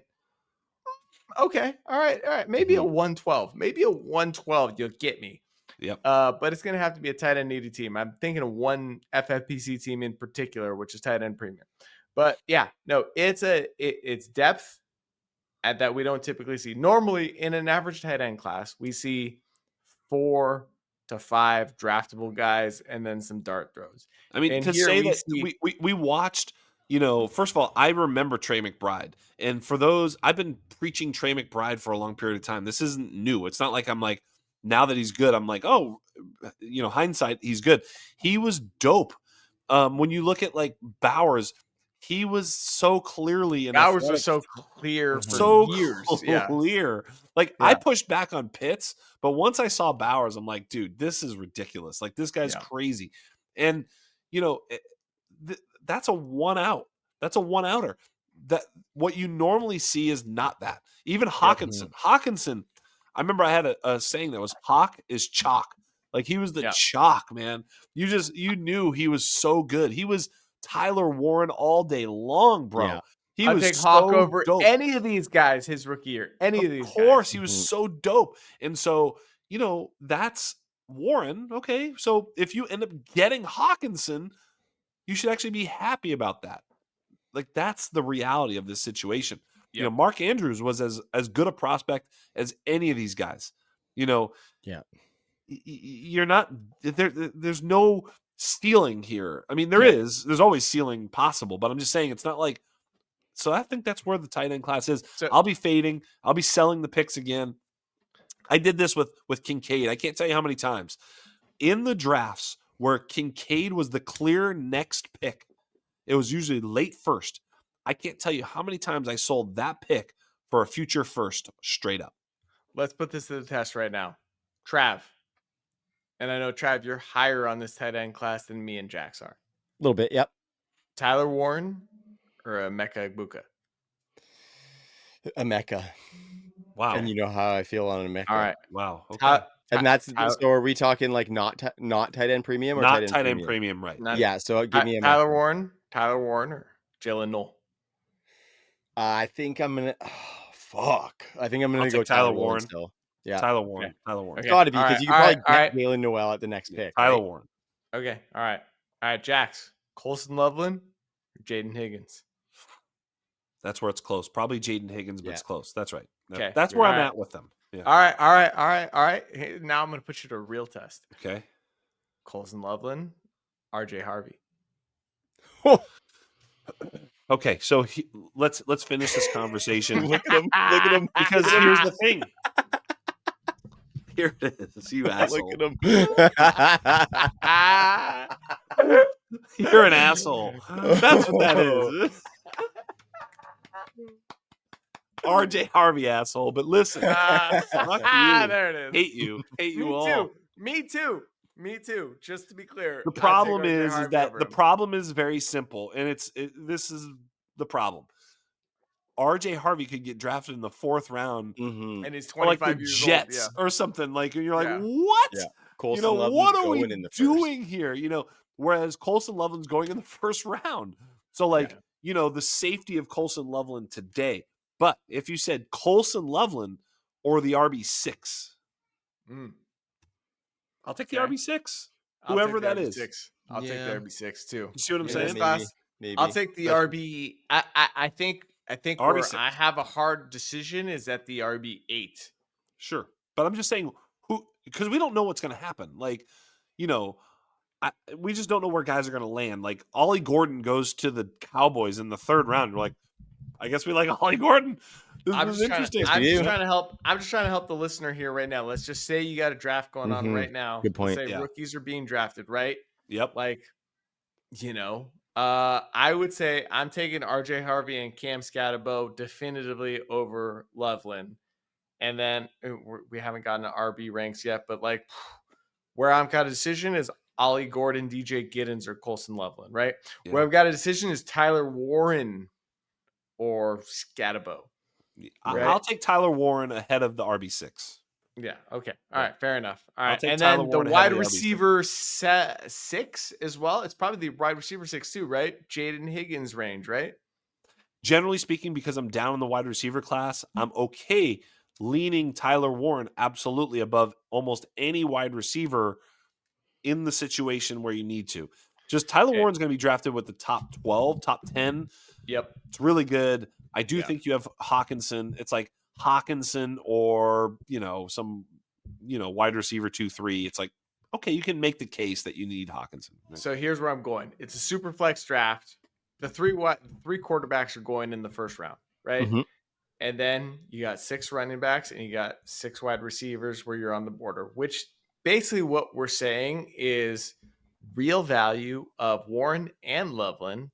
okay. All right. Maybe a 112. You'll get me. Yep. But it's going to have to be a tight end needy team. I'm thinking of one FFPC team in particular, which is tight end premium. But yeah, no, it's depth that we don't typically see. Normally in an average tight end class, we see 4 to 5 draftable guys and then some dart throws. I mean, and to say that we watched, first of all, I remember Trey McBride. And for those, I've been preaching Trey McBride for a long period of time. This isn't new. It's not like I'm like, now that he's good, I'm like, oh, hindsight, he's good. He was dope. When you look at like Bowers, he was so clearly Bowers was so clear for years. Clear. Like I pushed back on Pitts, but once I saw Bowers, I'm like, dude, this is ridiculous. Like this guy's crazy. And that's a one out. That's a one outer. That what you normally see is not that. Even Hawkinson. Hawkinson, I remember I had a saying that was Hawk is chalk. Like he was the chalk, man. You knew he was so good. He was Tyler Warren all day long, bro. Yeah. He was take Hawk over dope. Any of these guys his rookie year. Of course, he was so dope. And so, that's Warren. Okay. So if you end up getting Hawkinson, you should actually be happy about that. Like, that's the reality of this situation. Yep. Mark Andrews was as good a prospect as any of these guys. Yeah. You're not there. There's no stealing here. I mean, there Okay. is. There's always stealing possible, but I'm just saying it's not like. So I think that's where the tight end class is. So- I'll be fading. I'll be selling the picks again. I did this with Kincaid. I can't tell you how many times in the drafts where Kincaid was the clear next pick. It was usually late first. I can't tell you how many times I sold that pick for a future first straight up. Let's put this to the test right now. Trav. And I know, Trav, you're higher on this tight end class than me and Jax are. A little bit. Yep. Tyler Warren or Emeka Egbuka? Emeka. Wow. And you know how I feel on Emeka. All right. Wow. Okay. And that's Tyler- so. Are we talking like not tight end premium or Not tight end premium, right? Yeah. So give me Tyler Emeka. Warren or Jalen Noel? I think I'm gonna. Oh, fuck. I think I'm gonna I'll go take Tyler Warren. still. Yeah. Tyler Warren. Okay. Tyler Warren. Okay. It's got to be All because right, you can all probably right, all get Jalen Noel at the next pick. Tyler right? Warren. Okay. All right, Jax. Colson Loveland or Jaden Higgins? That's where it's close. Probably Jaden Higgins, but Yeah. it's close. That's right. Okay. That's where I'm All right. at with them. Yeah. All right. Hey, now I'm going to put you to a real test. Okay. Colson Loveland, RJ Harvey. Okay. So let's finish this conversation. Look at him. Look at him. Because here's the thing. Here it is. You asshole. Look at him. You're an asshole. That's what that is. RJ Harvey, asshole. But listen, fuck you. There it is. Hate you Me all. too. Me too. Just to be clear, The I'd take problem RJ is Harvey that over the him. problem is very simple, and this is the problem. RJ Harvey could get drafted in the 4th round, Mm-hmm. and he's for like 25 the years Jets old. or something. Like, and you're like, Yeah. what? Yeah. Colson What Loveland's are we going in the first. doing here? Whereas Colson Loveland's going in the 1st round. So, like, the safety of Colson Loveland today. But if you said Colson Loveland or the RB6, I'll take the Okay. RB6. I'll Whoever take the that is. RB6. I'll take Yeah. the RB6 too. You see what I'm In saying? this class, Maybe. I'll take the RB. I think where RB6. I have a hard decision is at the RB8. Sure. But I'm just saying because we don't know what's going to happen. Like, we just don't know where guys are going to land. Like, Ollie Gordon goes to the Cowboys in the 3rd round. You're like, I guess we like Ollie Gordon. This is interesting. I'm just trying to help. I'm just trying to help the listener here right now. Let's just say you got a draft going on right now. Good point. Let's say Yeah. rookies are being drafted, right? Yep. Like, I would say I'm taking RJ Harvey and Cam Scatterbo definitively over Loveland. And then we haven't gotten to RB ranks yet, but like where I've got a decision is Ollie Gordon, DJ Giddens, or Colson Loveland, right? Yeah. Where I've got a decision is Tyler Warren or Scatterbo. Right? I'll take Tyler Warren ahead of the RB6. Yeah. Okay. All right. Fair enough. All I'll right. take And Tyler then the Warren ahead wide of the RB6. receiver 6 as well. It's probably the wide receiver 6 too, right? Jaden Higgins range, right? Generally speaking, because I'm down in the wide receiver class, I'm okay leaning Tyler Warren absolutely above almost any wide receiver in the situation where you need to. Just Tyler Warren's going to be drafted with the top 12, top 10. Yep. It's really good. I do think you have Hawkinson. It's like Hawkinson or, some, wide receiver 2-3. It's like, okay, you can make the case that you need Hawkinson. So here's where I'm going. It's a super flex draft. The three quarterbacks are going in the 1st round, right? Mhm. And then you got 6 running backs and you got 6 wide receivers where you're on the border, which basically what we're saying is real value of Warren and Loveland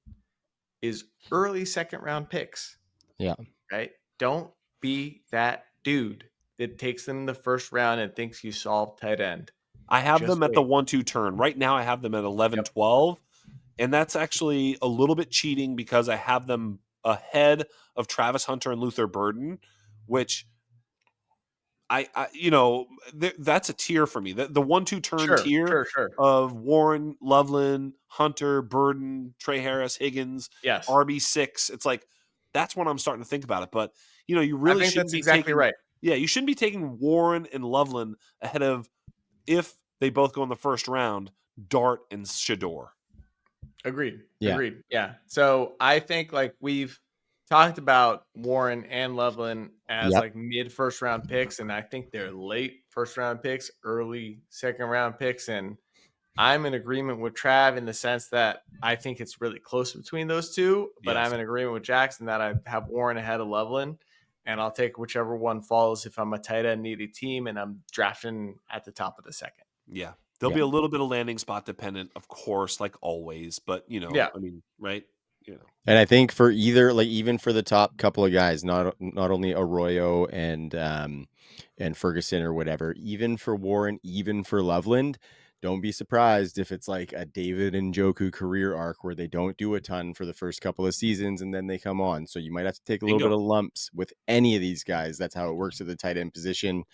is early 2nd round picks. Yeah. Right? Don't be that dude that takes them in the 1st round and thinks you solved tight end. I have Just them at the 1-2 turn. Right now I have them at 11-12. And that's actually a little bit cheating because I have them ahead of Travis Hunter and Luther Burden, which that's a tier for me. The 1-2 turn tier of Warren, Loveland, Hunter, Burden, Trey Harris, Higgins, Yes. RB6. It's like that's when I'm starting to think about it. But you really shouldn't be exactly taking right. Yeah, you shouldn't be taking Warren and Loveland ahead of, if they both go in the 1st round, Dart and Shador. Agreed. Yeah. Agreed. Yeah. So I think like we've talked about Warren and Loveland as Yep. like mid first round picks, and I think they're late first round picks, early second round picks. And I'm in agreement with Trav in the sense that I think it's really close between those two, but Yes. I'm in agreement with Jackson that I have Warren ahead of Loveland. And I'll take whichever one falls if I'm a tight end needy team and I'm drafting at the top of the second. Yeah. There'll Yeah. be a little bit of landing spot dependent, of course, like always. But Yeah. I mean, right? And I think for either, like even for the top couple of guys, not only Arroyo and Ferguson or whatever, even for Warren, even for Loveland, don't be surprised if it's like a David and Njoku career arc where they don't do a ton for the first couple of seasons and then they come on. So you might have to take a little bit of lumps with any of these guys. That's how it works at the tight end position,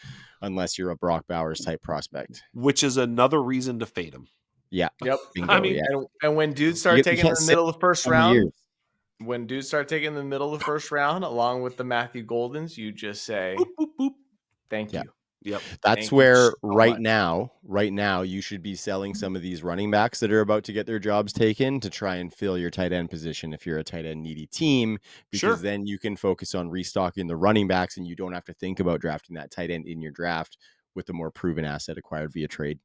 unless you're a Brock Bowers type prospect. Which is another reason to fade him. Yeah. Yep. Bingo, I mean, yeah. And when dudes start taking in can't the sit middle of the first 20 round, years. when dudes start taking the middle of the first round, along with the Matthew Goldens, you just say, boop, boop, boop. thank Yeah. you. Yep. That's Thank you where so right much. now, you should be selling some of these running backs that are about to get their jobs taken to try and fill your tight end position if you're a tight end needy team, because Sure. then you can focus on restocking the running backs and you don't have to think about drafting that tight end in your draft with the more proven asset acquired via trade.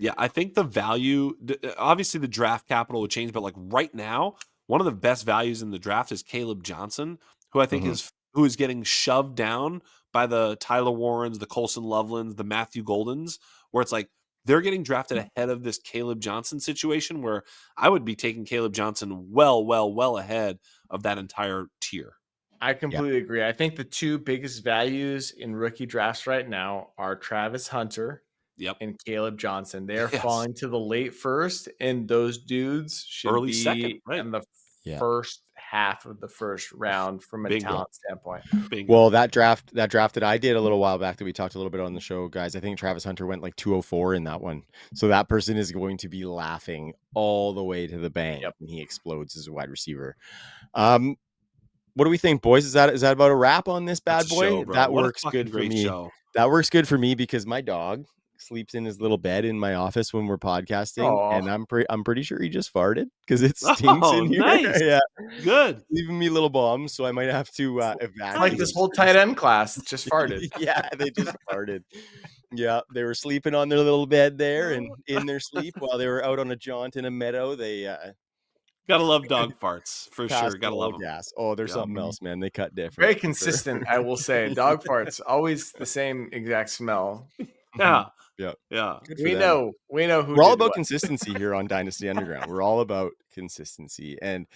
Yeah, I think the value, obviously the draft capital would change, but like right now, one of the best values in the draft is Caleb Johnson, who I think who is getting shoved down by the Tyler Warrens, the Colson Lovelands, the Matthew Goldens, where it's like they're getting drafted ahead of this Caleb Johnson situation, where I would be taking Caleb Johnson well ahead of that entire tier. I completely agree. I think the two biggest values in rookie drafts right now are Travis Hunter Yep. and Caleb Johnson. They are Yes. falling to the late first, and those dudes should Early be second, right. in the first half of the first round from a Bingo. talent standpoint. Bingo. Well, that draft that I did a little while back that we talked a little bit on the show, guys, I think Travis Hunter went like 204 in that one. So that person is going to be laughing all the way to the bank when he explodes as a wide receiver. What do we think, boys? Is that about a wrap on this bad boy? Show, bro. That What works a fucking good for great me. show. That works good for me because my dog sleeps in his little bed in my office when we're podcasting, and I'm pretty sure he just farted because it stinks in here. Nice. Yeah, good. Leaving me little bombs, so I might have to evacuate. It's like this whole tight end class just farted. Yeah, they just farted. Yeah, they were sleeping on their little bed there, and in their sleep while they were out on a jaunt in a meadow, they gotta love dog farts for sure. Gotta love them. gas. Oh, there's something else, man. They cut different. Very consistent, I will say. Dog farts always the same exact smell. Yeah, yeah. We know who. We're all about consistency here on Dynasty Underground. We're all about consistency, and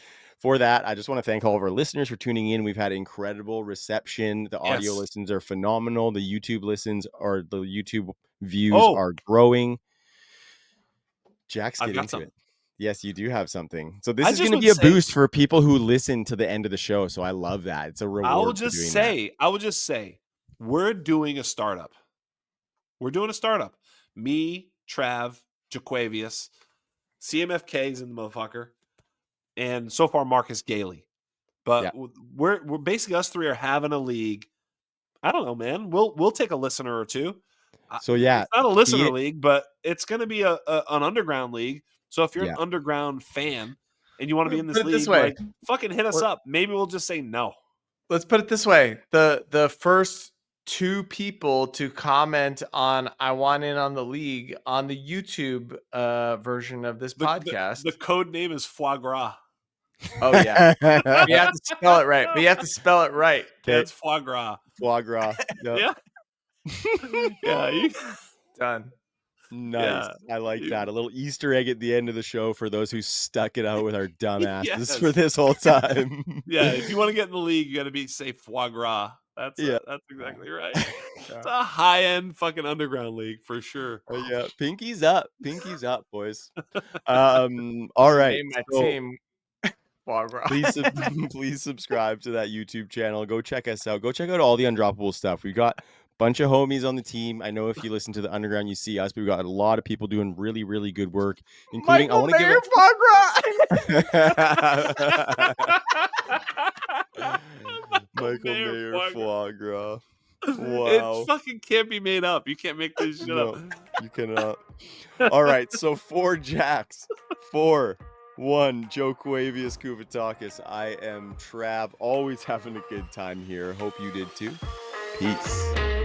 for that, I just want to thank all of our listeners for tuning in. We've had incredible reception. The audio listens are phenomenal. The YouTube views are growing. Jack's getting into it. Yes, you do have something. So this is going to be a boost for people who listen to the end of the show. So I love that. It's a reward. I will just say, we're doing a startup. Me, Trav, Jaquavius, CMFK's in the motherfucker, and so far Marcus Gailey. But we're basically us three are having a league. I don't know, man. We'll take a listener or two. So yeah, it's not a listener league, but it's going to be an underground league. So if you're an underground fan and you want to be in this league, like fucking hit us up. Maybe we'll just say no. Let's put it this way: the first two people to comment on "I want in on the league" on the YouTube version of this podcast. The code name is foie gras. Oh yeah, you have to spell it right. But you have to spell it right. Okay, it's foie gras. Foie gras. Yep. Yeah. Done. Nice. Yeah, I like that. A little Easter egg at the end of the show for those who stuck it out with our dumb asses for this whole time. Yeah, if you want to get in the league, you got to say foie gras. That's exactly right. It's a high-end fucking underground league for sure. Yeah, pinkies up, boys. All right, my team. Please subscribe to that YouTube channel. Go check us out. Go check out all the undroppable stuff. We got bunch of homies on the team. I know if you listen to the Underground, you see us, but we've got a lot of people doing really, really good work, including Michael Mayer foie gras. Wow. It fucking can't be made up. You can't make this shit up. You cannot. All right, so 4 Jacks. 4 1, Joe Quavius Kuvatakis. I am Trav. Always having a good time here. Hope you did too. Peace.